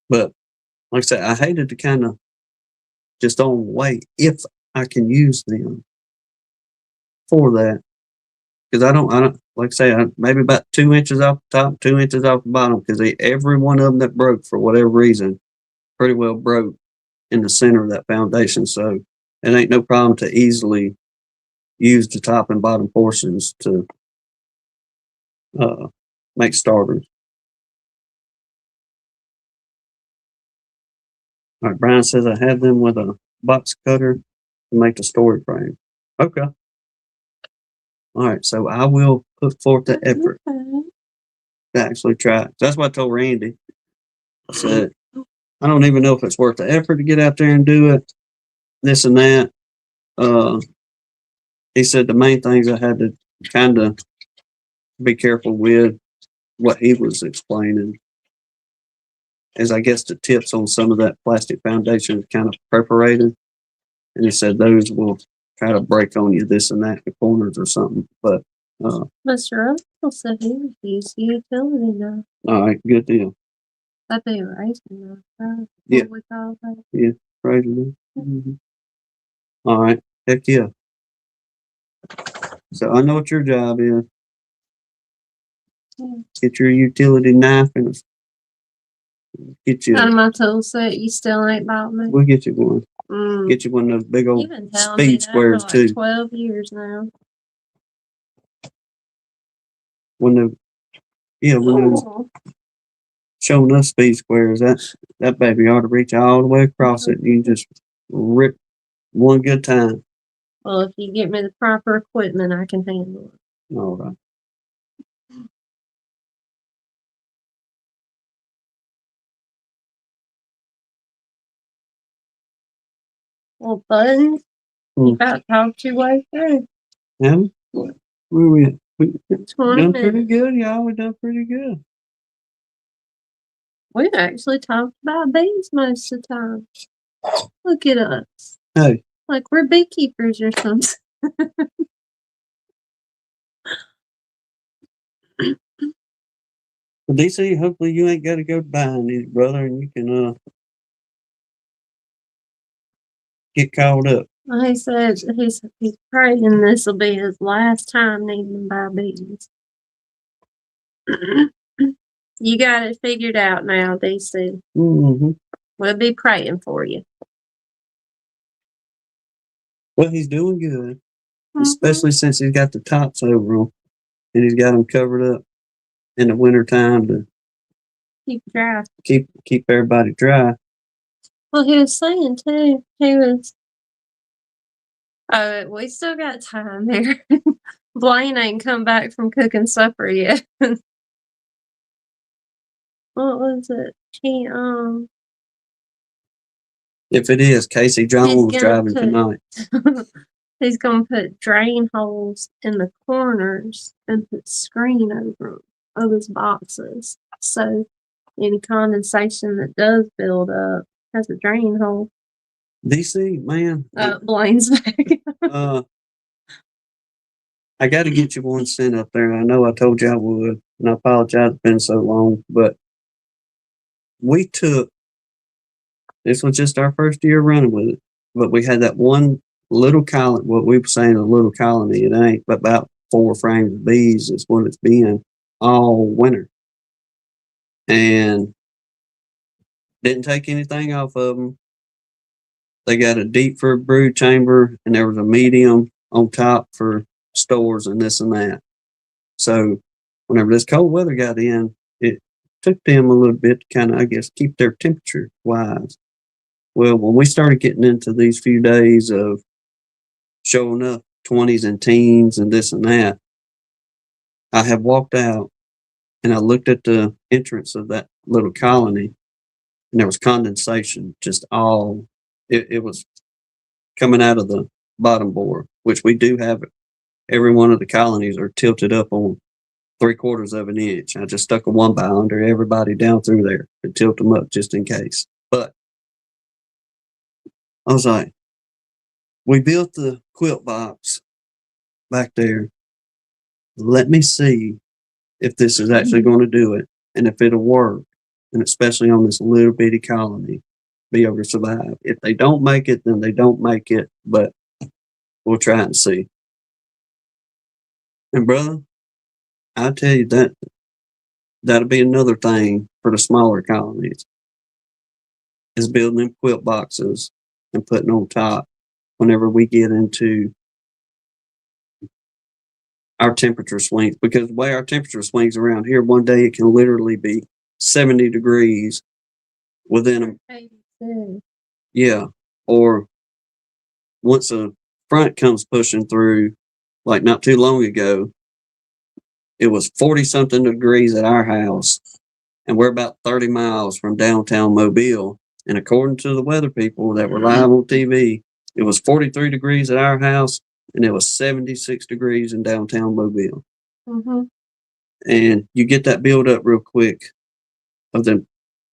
But like I said, I hated to kind of just on wait if I can use them for that. Because I don't, like I say, maybe about 2 inches off the top, 2 inches off the bottom, because every one of them that broke for whatever reason pretty well broke in the center of that foundation. So it ain't no problem to easily use the top and bottom portions to make starters. All right, Brian says I have them with a box cutter to make the story frame. Okay. All right, so I will put forth the effort to actually try it. That's what I told Randy. I said, I don't even know if it's worth the effort to get out there and do it, this and that. He said the main things I had to kind of be careful with what he was explaining is, I guess, the tips on some of that plastic foundation is kind of perforated. And he said those will try to break on you, this and that, in the corners or something. But Mr. Russell said he would use utility knife. all right, good deal. That'd be a razor knife, right? Yeah. What we call that. Yeah, right. Mm-hmm. All right, heck yeah. So I know what your job is. Yeah. Get your utility knife and get you. Out of my tool set, you still ain't bought me. We'll get you one. Mm. Get you one of those big old You've been telling me speed that squares for like too. 12 years now. When those showing us speed squares, that baby ought to reach all the way across it. And you just rip one good time. Well, if you get me the proper equipment, I can handle it. All right. Well, Buttons, you about talked your way through. Where we at? We 20 done pretty minutes. good, y'all. We done pretty good. We actually talked about bees most of the time. Look at us. Hey, Like we're beekeepers or something. well, DC, hopefully you ain't got to go buying these, brother, and you can get caught up. Well, he said he's praying this will be his last time needing to buy bees. You got it figured out now, DC. Mm-hmm. We'll be praying for you. Well, he's doing good, especially since he's got the tops over him, and he's got them covered up in the wintertime to Keep dry. keep everybody dry. Well, he was saying too. He was. We still got time there. Blaine ain't come back from cooking supper yet. What was it? If it is, Casey Jones driving tonight. He's gonna put drain holes in the corners and put screen over them of his boxes. So any condensation that does build up has a drain hole. DC, man. Blaine's back. I got to get you one sent up there. I know I told you I would, and I apologize it's been so long, but this was just our first year running with it, but we had that one little colony, what we were saying a little colony, it ain't, but about 4 frames of bees is what it's been all winter. And didn't take anything off of them. They got a deep for brood chamber, and there was a medium on top for stores and this and that. So whenever this cold weather got in, it took them a little bit to kind of, I guess, keep their temperature wise. Well, when we started getting into these few days of showing up 20s and teens and this and that, I have walked out and I looked at the entrance of that little colony, and there was condensation just all, it was coming out of the bottom board, which we do have. Every one of the colonies are tilted up on 3/4 of an inch. I just stuck a 1 by under everybody down through there to tilt them up just in case. But I was like, we built the quilt box back there. Let me see if this is actually going to do it and if it'll work. And especially on this little bitty colony, be able to survive. If they don't make it, then they don't make it, but we'll try and see. And brother, I tell you that'll be another thing for the smaller colonies, is building them quilt boxes and putting on top whenever we get into our temperature swings, because the way our temperature swings around here, one day it can literally be 70 degrees within yeah, or once a front comes pushing through, like not too long ago, it was 40 something degrees at our house, and we're about 30 miles from downtown Mobile. And according to the weather people that were live on TV, it was 43 degrees at our house, and it was 76 degrees in downtown Mobile. Mm-hmm. And you get that build up real quick of the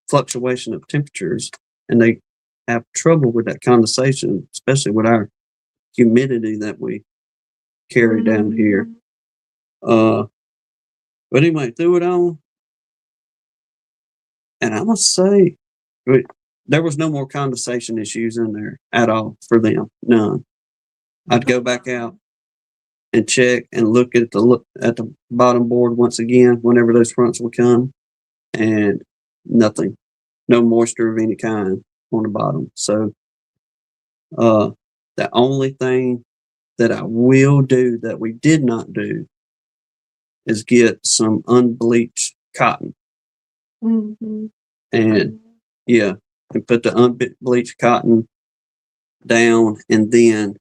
fluctuation of temperatures, and they have trouble with that condensation, especially with our humidity that we carry down here. But anyway, threw it on, and I must say, there was no more condensation issues in there at all for them. None. I'd go back out and check and look at the bottom board once again whenever those fronts would come, and nothing, no moisture of any kind on the bottom. So the only thing that I will do that we did not do is get some unbleached cotton. Mm-hmm. And yeah, and put the unbleached cotton down and then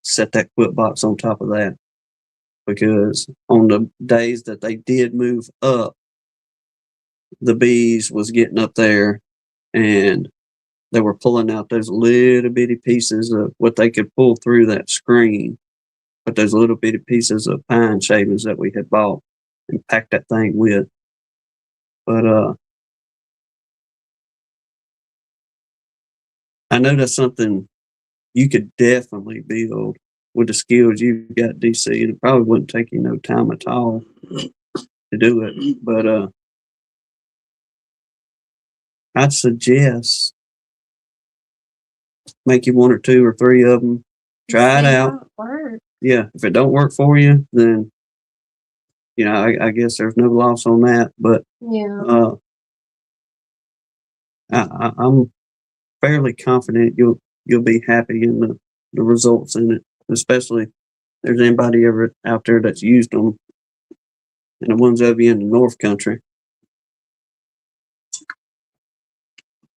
set that quilt box on top of that. Because on the days that they did move up, the bees was getting up there and they were pulling out those little bitty pieces of what they could pull through that screen, but those little bitty pieces of pine shavings that we had bought and packed that thing with. But I know that's something you could definitely build with the skills you've got, DC, and it probably wouldn't take you no time at all to do it. But I'd suggest make you 1 or 2 or 3 of them. Try it out. Yeah, if it don't work for you, then I guess there's no loss on that. But Yeah. I'm fairly confident you'll be happy in the results in it, especially if there's anybody ever out there that's used them, and the ones of you in the North Country.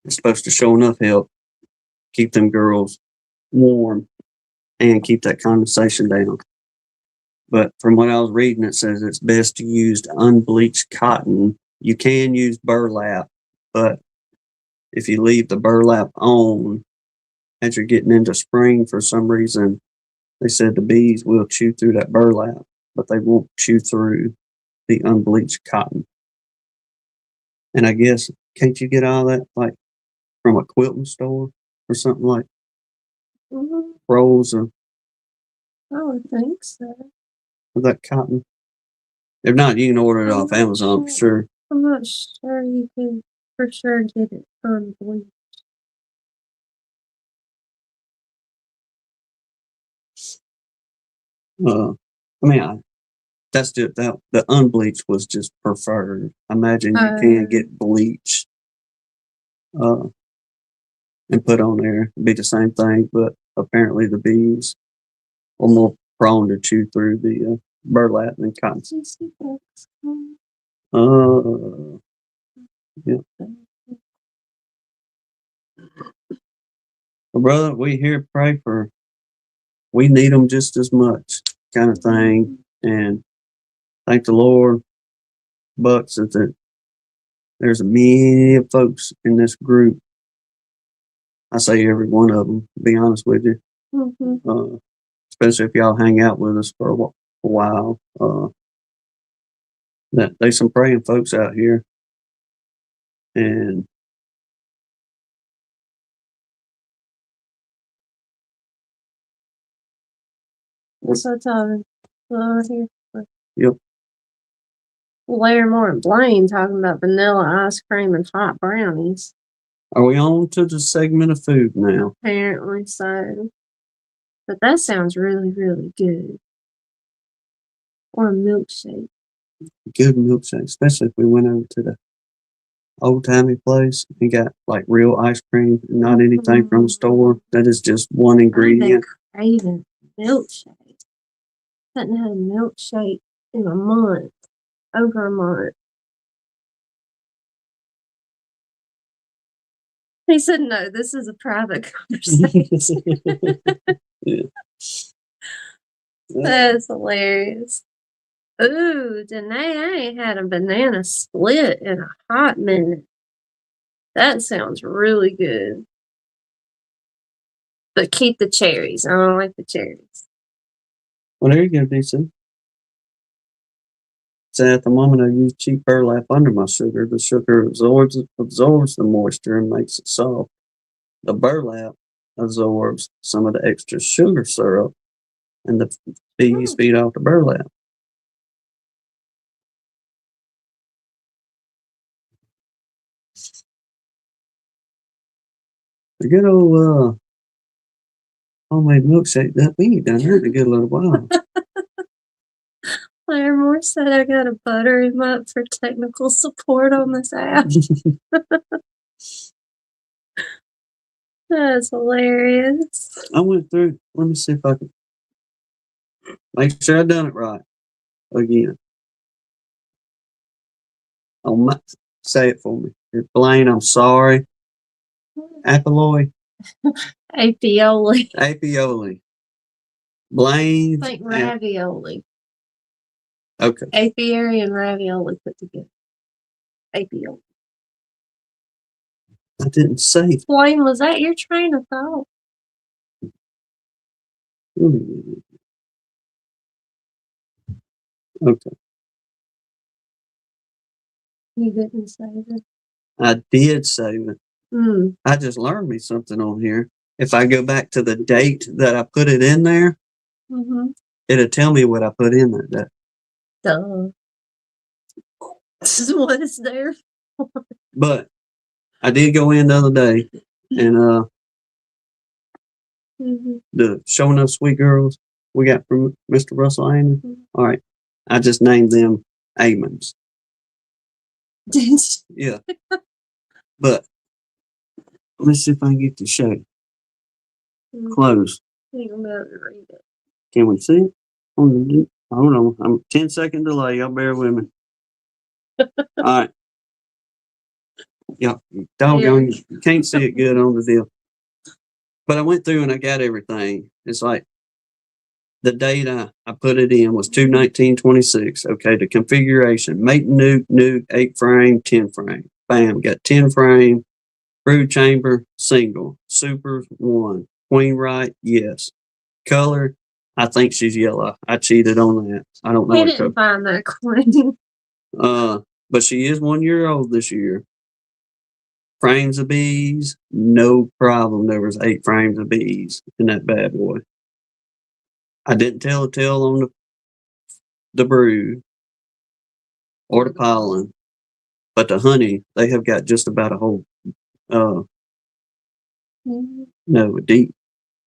It's supposed to show enough help keep them girls warm and keep that condensation down. But from what I was reading, it says it's best to use unbleached cotton. You can use burlap, but if you leave the burlap on as you're getting into spring, for some reason, they said the bees will chew through that burlap, but they won't chew through the unbleached cotton. And I guess, can't you get all that like from a quilting store or something like Rose or? I would think so. That cotton. If not, you can order it off Amazon for sure. I'm not sure you can for sure get it unbleached. That's just that the unbleached was just preferred. I imagine you can get bleached and put on there. It'd be the same thing, but apparently the bees are more prone to chew through the burlap than cotton. Yeah. Well, brother, we here pray for. We need them just as much, kind of thing, and thank the Lord, Bucks, that there's many folks in this group. I say every one of them, to be honest with you. Especially if y'all hang out with us for a while. That there's some praying folks out here, and what's that talking here? Yep. Larry Moore and Blaine talking about vanilla ice cream and hot brownies. Are we on to the segment of food now? Apparently so. But that sounds really, really good. Or a milkshake. Good milkshake, especially if we went over to the old timey place and got like real ice cream and not anything from the store. That is just one ingredient. I've been craving milkshake. Hadn't had a milkshake in a month. Over a month. He said, no, this is a private conversation. Yeah. That's hilarious. Ooh, Danae, I ain't had a banana split in a hot minute. That sounds really good. But keep the cherries. I don't like the cherries. Well, there you go, DC. So at the moment, I use cheap burlap under my sugar. The sugar absorbs the moisture and makes it soft. The burlap absorbs some of the extra sugar syrup, and the bees feed off the burlap. The good old homemade milkshake that we ain't done that in a good little while. Claire Moore said I gotta butter him up for technical support on this app. That's hilarious. I went through. Let me see if I can make sure I done it right again. Say it for me. Blaine, I'm sorry. Apolloy. Apioli. Apioli. Blaine. Like ravioli. Okay. Apiary and ravioli put together. Apioli. I didn't say it. Blaine, was that your train of thought? Okay. You didn't save it. I did save it. I just learned me something on here. If I go back to the date that I put it in there, it'll tell me what I put in that day. Duh. This is what it's there for. But I did go in the other day and the Showing Up Sweet Girls we got from Mr. Russell Amon. All right. I just named them Amons. Yeah. But let me see if I can get to show you. Close. You're about to read it. Can we see it? Hold on. I'm 10-second delay. Y'all bear with me. All right. Yeah. Doggone, you can't see it good on the deal. But I went through and I got everything. It's like the date I put it in was 2/19/26. Okay, the configuration: mate nuke, 8 frame, 10 frame. Bam, got 10 frame, brood chamber, single, super 1, queen right, yes. Color, I think she's yellow. I cheated on that. I don't know. I didn't find that queen. But she is 1 year old this year. Frames of bees, no problem. There was 8 frames of bees in that bad boy. I didn't tell a tale on the brood or the pollen, but the honey, they have got just about a whole, no, deep.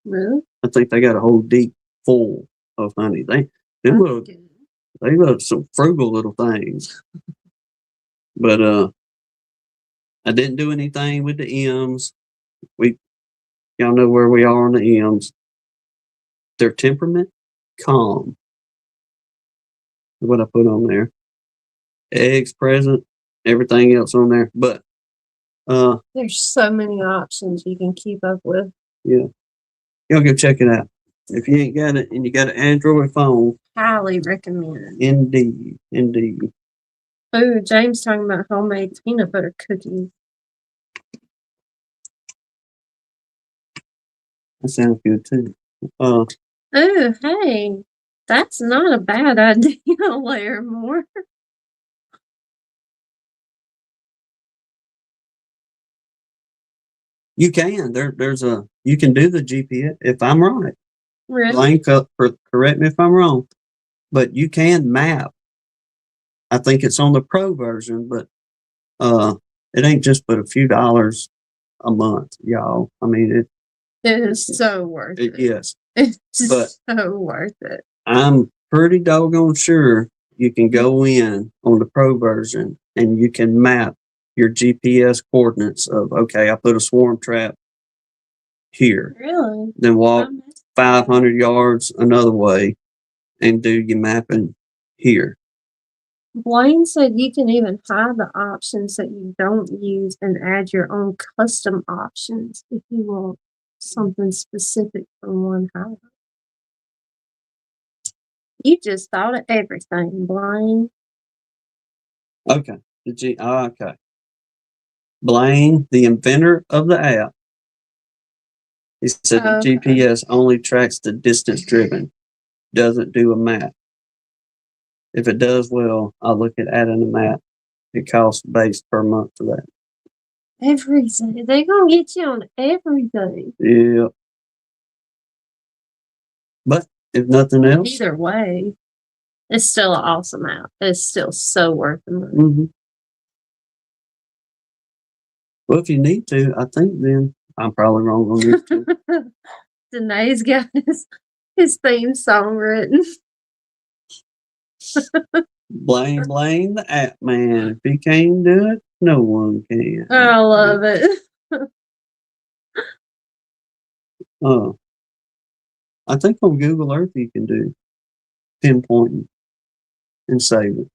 Really? I think they got a whole deep full of honey. They love some frugal little things. But I didn't do anything with the M's. Y'all know where we are on the M's. Their temperament, calm. What I put on there. Eggs present, everything else on there. But there's so many options you can keep up with. Yeah. Y'all go check it out. If you ain't got it and you got an Android phone, highly recommend. Indeed. Oh, James talking about homemade peanut butter cookies. That sounds good too. Oh, hey, that's not a bad idea. Layer more. You can. You can do the GPS if I'm right. Really? Correct me if I'm wrong. But you can map. I think it's on the pro version, but it ain't just but a few dollars a month, y'all. I mean it is so worth it. Yes. It's so worth it. I'm pretty doggone sure you can go in on the pro version and you can map your GPS coordinates of, okay, I put a swarm trap here. Really? Then walk 500 yards another way and do your mapping here. Blaine said you can even hide the options that you don't use and add your own custom options if you want something specific from one hive. You just thought of everything, Blaine. Okay. Okay. Blaine, the inventor of the app, he said the GPS only tracks the distance driven, doesn't do a map. If it does, well, I'll look at adding a map. It costs base per month for that. Everything. They're going to get you on everything. Yeah. But if nothing else. Either way, it's still an awesome app. It's still so worth the money. Mm-hmm. Well, if you need to, I think then I'm probably wrong on this too. Danae's got his theme song written. Blame the app man. If he can't do it, no one can. I love it. I think on Google Earth you can do pinpointing and save it.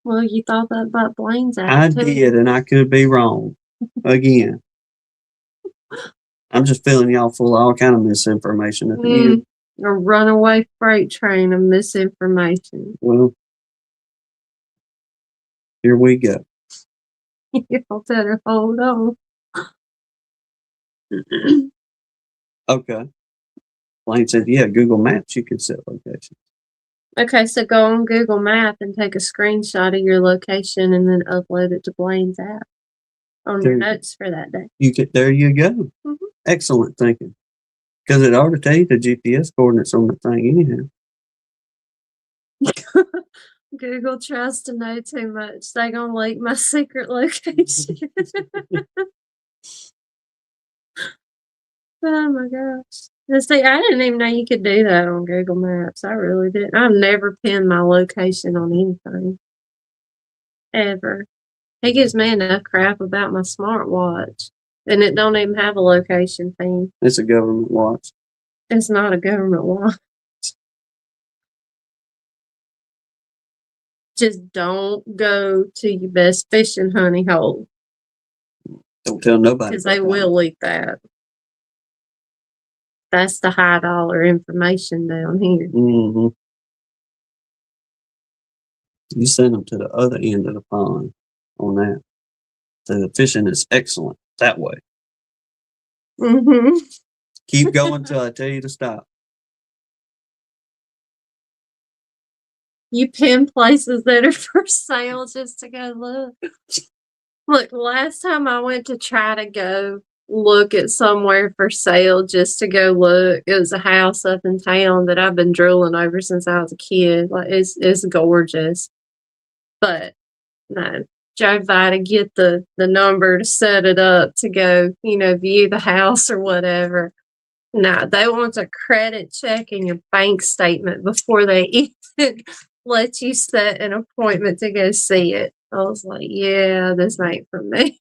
Well, you thought that about Blaine's app I too. did, and I could be wrong. Again. I'm just filling y'all full of all kind of misinformation at the end. A runaway freight train of misinformation. Well, here we go. You better hold on. Okay. Blaine said, yeah, Google Maps, you can set locations. Okay, so go on Google Map and take a screenshot of your location and then upload it to Blaine's app. on your notes for that day. There you go. Excellent thinking. Because it ought to tell you the GPS coordinates on the thing anyhow. Google tries to know too much. They gonna leak my secret location. Oh my gosh. And see, I didn't even know you could do that on Google Maps. I really didn't. I've never pinned my location on anything. Ever. He gives me enough crap about my smartwatch. And it don't even have a location thing. It's a government watch. It's not a government watch. Just don't go to your best fishing honey hole. Don't tell nobody. Because they will leak that. That's the high dollar information down here. You send them to the other end of the pond on that. So the fishing is excellent that way. Keep going till I tell you to stop. You pin places that are for sale just to go look. Look, last time I went to try to go look at somewhere for sale just to go look, it was a house up in town that I've been drooling over since I was a kid. Like it's gorgeous. But no, drove by to get the number to set it up to go, view the house or whatever. No, they want a credit check and your bank statement before they even let you set an appointment to go see it. I was like, yeah, this ain't for me.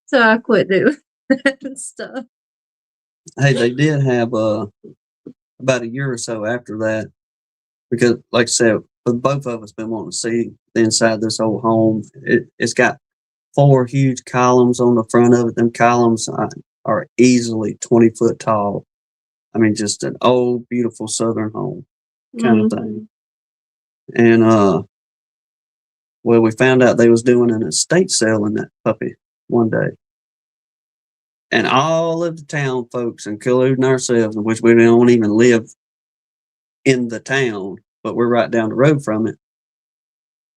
So I quit doing that stuff. Hey, they did have about a year or so after that, because like I said, both of us been wanting to see the inside of this old home. It's got 4 huge columns on the front of it. Them columns are easily 20 foot tall. I mean, just an old, beautiful Southern home kind of thing. And, well, we found out they was doing an estate sale in that puppy one day. And all of the town folks, including ourselves, in which we don't even live in the town, but we're right down the road from it.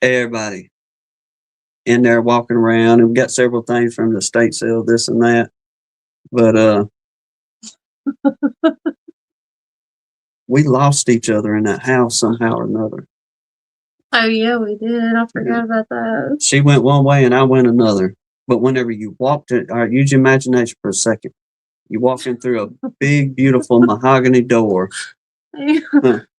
Everybody in there walking around, and we got several things from the estate sale, this and that. But we lost each other in that house somehow or another. Oh yeah, we did. I forgot about that. She went one way and I went another. But whenever you walked it, all right, use your imagination for a second. You walk in through a big, beautiful mahogany door.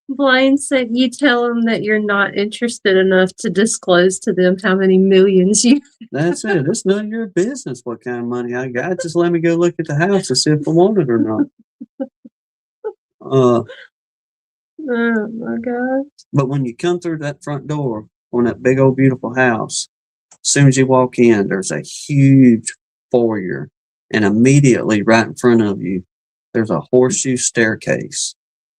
Blaine said, you tell them that you're not interested enough to disclose to them how many millions you. That's it. It's none of your business what kind of money I got. Just let me go look at the house and see if I want it or not. Oh my gosh. But when you come through that front door on that big old beautiful house, as soon as you walk in, there's a huge foyer, and immediately right in front of you, there's a horseshoe staircase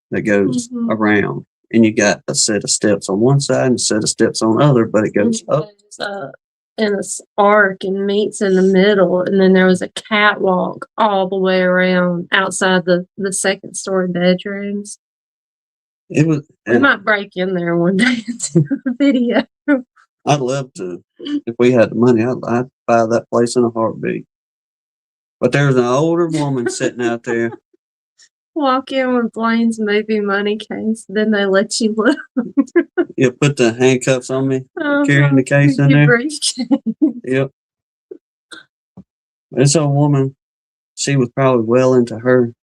that goes around, and you got a set of steps on one side and a set of steps on the other, but it goes up. In an arc and meets in the middle, and then there was a catwalk all the way around outside the second story bedrooms. It was. We might break in there one day and do a video. I'd love to. If we had the money, I'd buy that place in a heartbeat. But there's an older woman sitting out there. Walk in with Blaine's movie money case, then they let you look. You put the handcuffs on me, carrying the case in there. Yep. This old woman, she was probably well into her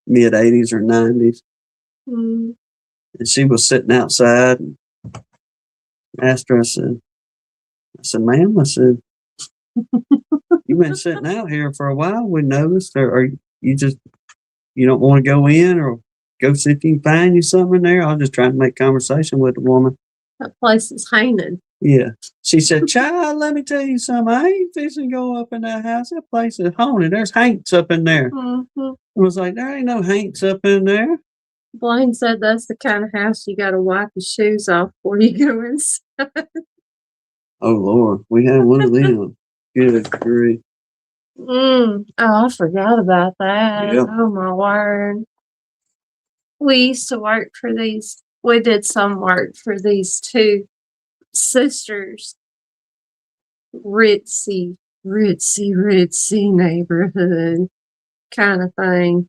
mid-80s or 90s. And she was sitting outside and asked her, I said, ma'am, I said, you've been sitting out here for a while. We noticed. Or you don't want to go in or go see if you can find you something in there? I was just trying to make conversation with the woman. That place is haunted. Yeah. She said, child, let me tell you something. I ain't fixing to go up in that house. That place is haunted. There's haints up in there. I was like, there ain't no haints up in there. Blaine said that's the kind of house you got to wipe your shoes off before you go inside. Oh, Lord. We had one of them. Good grief. Oh, I forgot about that. Yeah. Oh, my word. We used to work for these. We did some work for these 2 sisters, ritzy ritzy neighborhood kind of thing.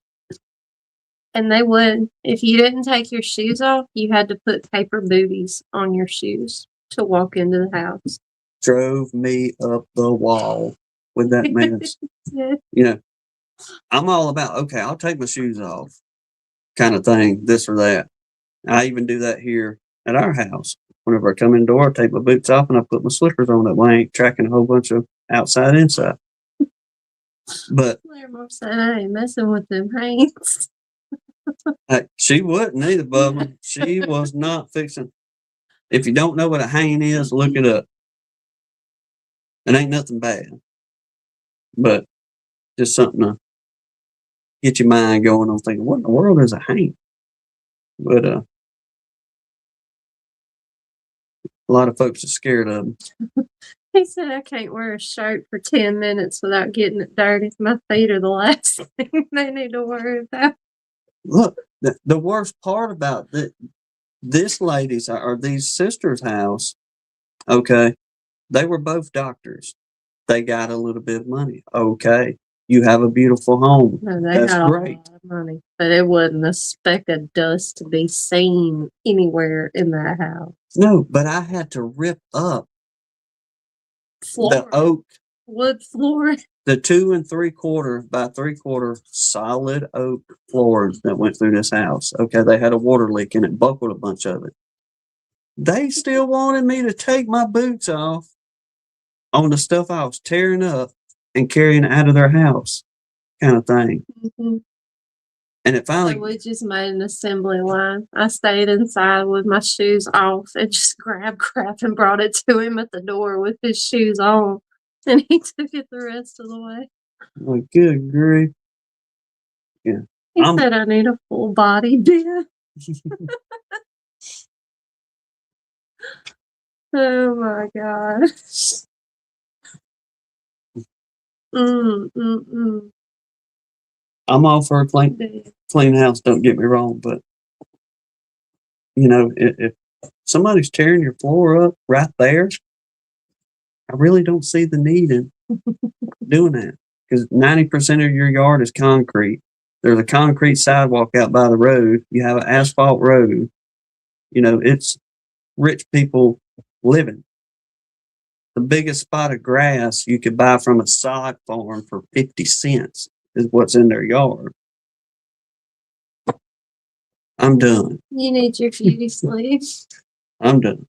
And they would, if you didn't take your shoes off, you had to put paper booties on your shoes to walk into the house. Drove me up the wall with that mess. Yeah. You know, I'm all about, okay, I'll take my shoes off kind of thing, this or that. I even do that here at our house. Whenever I come in the door, I take my boots off and I put my slippers on. That way I ain't tracking a whole bunch of outside inside. But Claire Mom said I ain't messing with them hands. she wouldn't either, Bubba. She was not fixing. If you don't know what a hane is, look it up. It ain't nothing bad, but just something to get your mind going on thinking, what in the world is a hane? But a lot of folks are scared of them. He said I can't wear a shirt for 10 minutes without getting it dirty. My feet are the last thing they need to worry about. Look, the worst part about this lady's or these sisters' house, okay, they were both doctors. They got a little bit of money. Okay, you have a beautiful home. No, they That's had great. a lot of money, but it wasn't a speck of dust to be seen anywhere in that house. No, but I had to rip up the oak, wood floor. the 2 3/4 by 3/4 solid oak floors that went through this house. Okay, they had a water leak and it buckled a bunch of it. They still wanted me to take my boots off on the stuff I was tearing up and carrying out of their house, kind of thing. Mm-hmm. And it finally. So we just made an assembly line. I stayed inside with my shoes off and just grabbed crap and brought it to him at the door with his shoes on. And he took it the rest of the way. Like, good grief. Yeah. He said, I need a full body bed. Oh my God. I'm all for a clean house, don't get me wrong, but you know, if somebody's tearing your floor up right there, I really don't see the need in doing that, because 90% of your yard is concrete. There's a concrete sidewalk out by the road. You have an asphalt road. You know, it's rich people living. The biggest spot of grass you could buy from a sod farm for 50 cents is what's in their yard. I'm done. You need your beauty sleeves. I'm done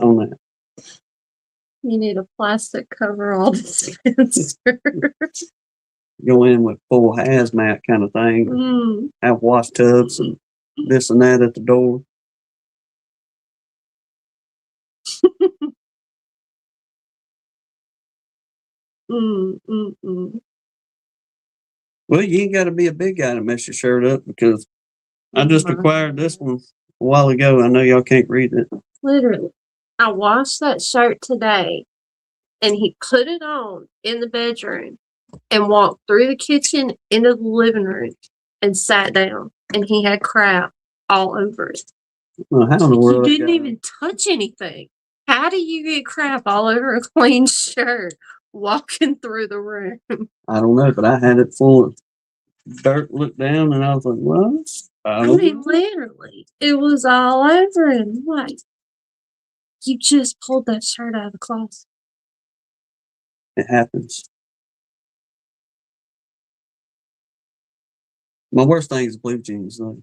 on that. You need a plastic coverall dispenser. Go in with full hazmat kind of thing. Have wash tubs and this and that at the door. Well, you ain't got to be a big guy to mess your shirt up, because I just acquired this one a while ago. I know y'all can't read it. Literally. I washed that shirt today, and he put it on in the bedroom and walked through the kitchen into the living room and sat down, and he had crap all over it. Well, how in the world? You didn't even touch anything. How do you get crap all over a clean shirt walking through the room? I don't know, but I had it full of dirt. Looked down and I was like, "What?" I mean, literally, it was all over him. Like, you just pulled that shirt out of the closet. It happens. My worst thing is blue jeans, though.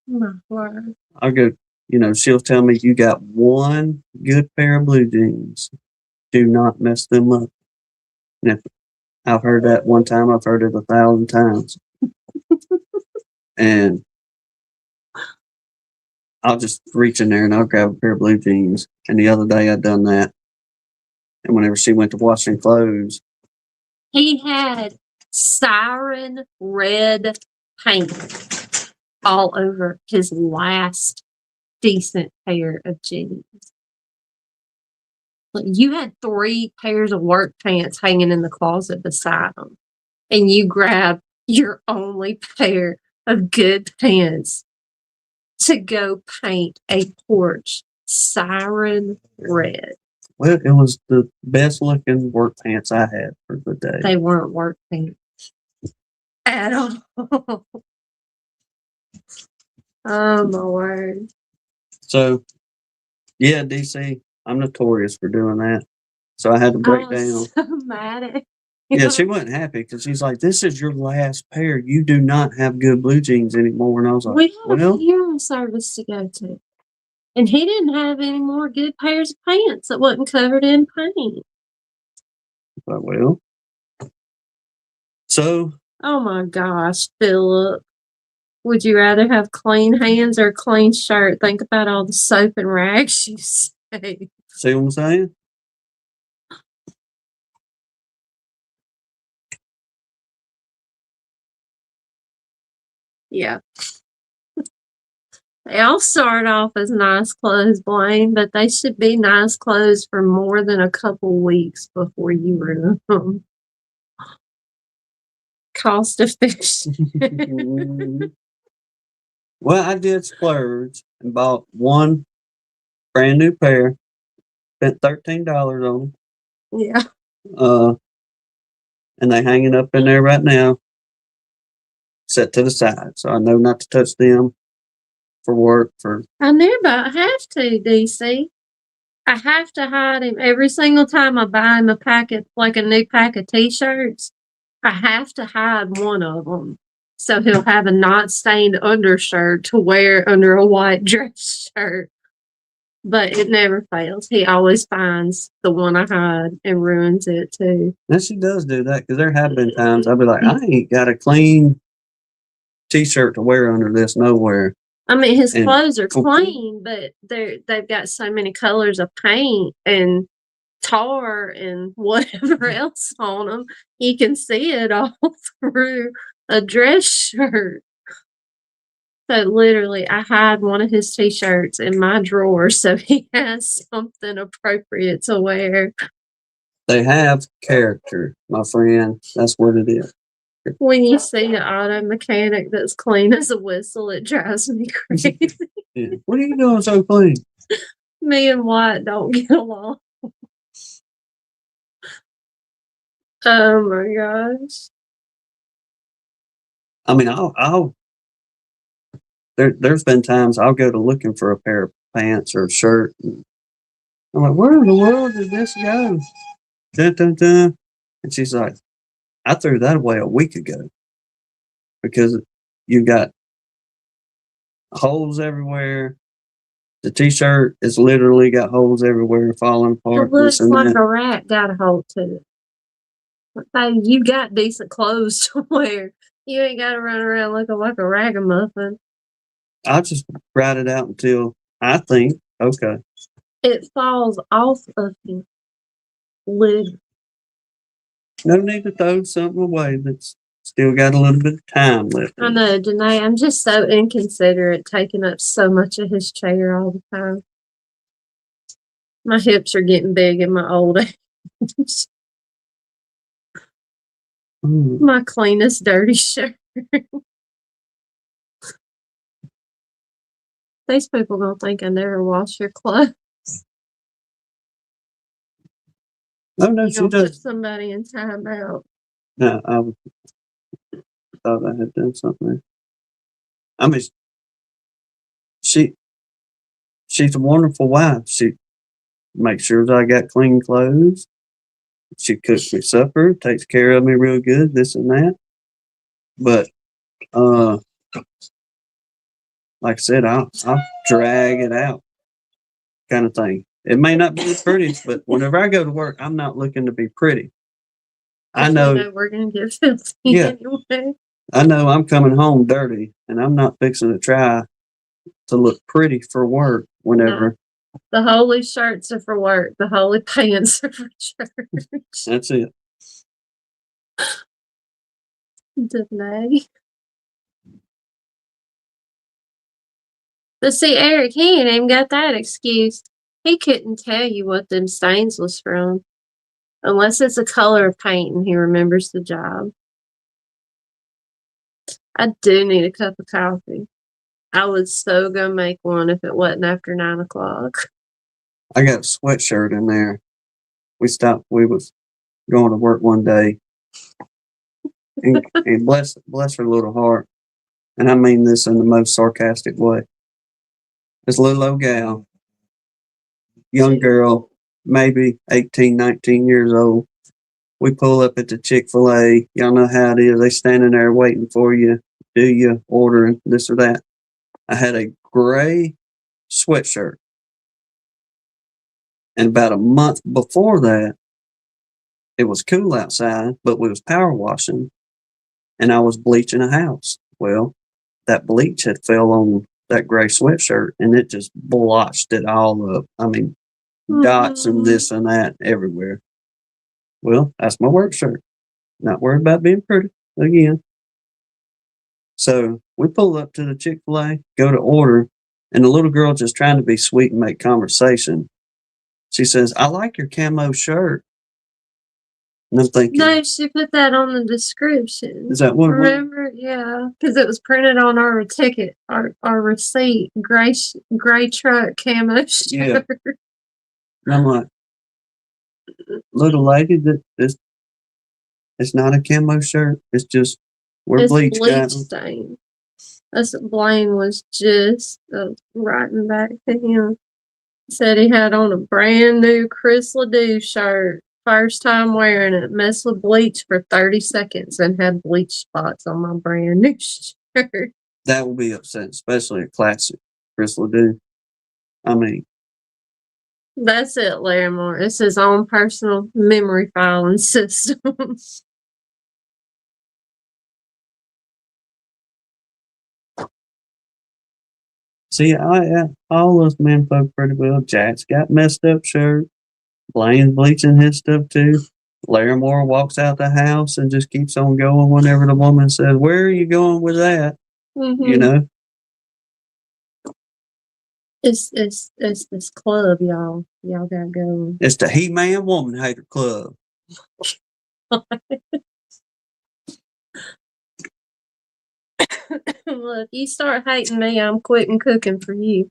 My word. I'll go, you know, she'll tell me, you got one good pair of blue jeans. Do not mess them up. And if I've heard that one time, I've heard it 1,000 times. And I'll just reach in there and I'll grab a pair of blue jeans. And the other day I done that. And whenever she went to washing clothes, he had siren red paint all over his last decent pair of jeans. You had 3 pairs of work pants hanging in the closet beside them, and you grabbed your only pair of good pants to go paint a porch siren red. Well, it was the best looking work pants I had for the day. They weren't work pants at all. Oh my word. So, yeah, DC, I'm notorious for doing that. So I had to break I down. was so mad at Yeah, him. she wasn't happy because she's like, "This is your last pair. You do not have good blue jeans anymore." And I was like, We had a "Well, funeral service to go to. And he didn't have any more good pairs of pants that wasn't covered in paint. well." So, Oh my gosh, Philip. Would you rather have clean hands or a clean shirt? Think about all the soap and rags you save. see what I'm saying? Yeah. They all start off as nice clothes, Blaine, but they should be nice clothes for more than a couple weeks before you ruin them. Cost efficient. Well, I did splurge and bought one brand new pair. Spent $13 on them. Yeah. And they hanging up in there right now, set to the side. So I know not to touch them for work. I near about have to, DC. I have to hide him every single time I buy him a packet, like a new pack of t-shirts. I have to hide one of them. So he'll have a not stained undershirt to wear under a white dress shirt. But it never fails. He always finds the one I hide and ruins it too. And she does do that because there have been times I'll be like, I ain't got a clean t-shirt to wear under this nowhere. I mean, his clothes are clean, but they've got so many colors of paint and tar and whatever else on them. You can see it all through a dress shirt. So literally, I hide one of his t-shirts in my drawer so he has something appropriate to wear. They have character, my friend. That's what it is. When you see an auto mechanic that's clean as a whistle, it drives me crazy. Yeah. What are you doing so clean? Me and White don't get along. Oh my gosh. I mean, there's been times I'll go to looking for a pair of pants or a shirt. And I'm like, where in the world did this go? Dun, dun, dun. And she's like, I threw that away a week ago because you've got holes everywhere. The t-shirt is literally got holes everywhere, falling apart. It looks like a rat got a hold to it. Hey, you got decent clothes to wear. You ain't got to run around looking like a ragamuffin. I'll just ride it out until I think, okay. It falls off of him. Literally. No need to throw something away that's still got a little bit of time left. I know, Danae, I'm just so inconsiderate taking up so much of his chair all the time. My hips are getting big in my old age. My cleanest dirty shirt. These people gonna think I never wash your clothes. Oh no, she does. Put somebody in timeout. No, I thought I had done something there. I mean, she's a wonderful wife. She makes sure that I got clean clothes. She cooks me supper, takes care of me real good, this and that. But like I said, I'll drag it out, kind of thing. It may not be the prettiest, but whenever I go to work, I'm not looking to be pretty. I know we're gonna get filthy anyway. I know I'm coming home dirty, and I'm not fixing to try to look pretty for work whenever. No. The holy shirts are for work. The holy pants are for church. That's it. Delay. But see, Eric, he ain't even got that excuse. He couldn't tell you what them stains was from. Unless it's a color of paint and he remembers the job. I do need a cup of coffee. I would so go make one if it wasn't after 9 o'clock. I got a sweatshirt in there We was going to work one day, and bless her little heart, and I mean this in the most sarcastic way. This little old gal, young girl, maybe 18, 19 years old. We pull up at the Chick-fil-A. Y'all know how it is. They standing there waiting for you. Do you ordering this or that? I had a gray sweatshirt. And about a month before that, it was cool outside, but we was power washing, and I was bleaching a house. Well, that bleach had fell on that gray sweatshirt, and it just blotched it all up. I mean, dots and this and that everywhere. Well, that's my work shirt. Not worried about being pretty again. So we pull up to the Chick-fil-A, go to order, and the little girl just trying to be sweet and make conversation. She says, "I like your camo shirt." And I'm thinking, No, she put that on the description. Is that what it was? Remember? Yeah, because it was printed on our ticket, our receipt. Gray truck camo shirt. Yeah. And I'm like, little lady, it's not a camo shirt. It's just It's bleach got 'em. stain. That's Blaine was just writing back to him. Said he had on a brand new Chris Ledoux shirt. First time wearing it. Messed with bleach for 30 seconds and had bleach spots on my brand new shirt. That will be upsetting, especially a classic Chris Ledoux. I mean, That's it, Larimore. It's his own personal memory filing system. see, all us men folk pretty well. Jack's got messed up shirt. Blaine's bleaching his stuff too. Larimore walks out the house and just keeps on going whenever the woman says, "Where are you going with that?" You know? It's this club, y'all. Y'all gotta go. It's the He-Man Woman Hater Club. Well, if you start hating me, I'm quitting cooking for you.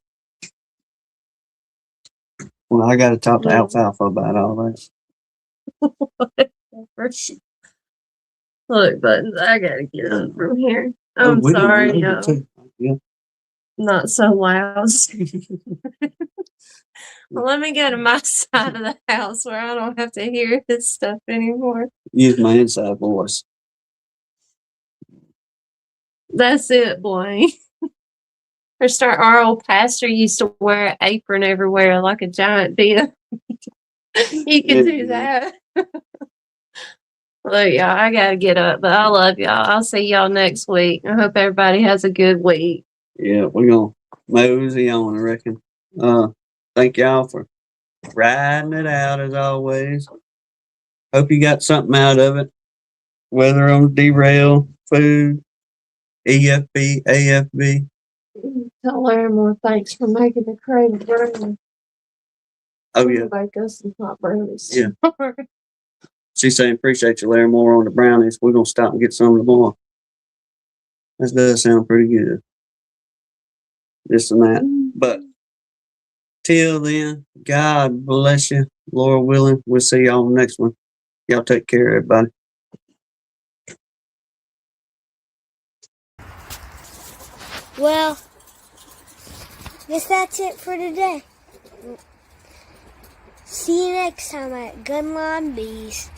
Well, I got to talk to Alfalfa about all that. Look, Buttons, I gotta get up from here. I'm We didn't sorry, know y'all. Yeah. Not so loud. Well, let me go to my side of the house where I don't have to hear this stuff anymore. Use my inside voice. That's it, Blaine. Our old pastor used to wear an apron everywhere like a giant bib. You can do that. Look, y'all, I gotta get up, but I love y'all. I'll see y'all next week. I hope everybody has a good week. Yeah, we're gonna mosey on, I reckon. Thank y'all for riding it out as always. Hope you got something out of it. Whether on derail, food, EFB, AFB. Tell Larimore thanks for making the crave brownies. Oh yeah. Bake us some hot brownies. Yeah. She's saying appreciate you, Larimore, on the brownies. We're gonna stop and get some tomorrow. That does sound pretty good. This and that. But till then, God bless you. Lord willing, we'll see y'all on the next one. Y'all take care, everybody. Well, guess that's it for today. See you next time at Gunline Bees.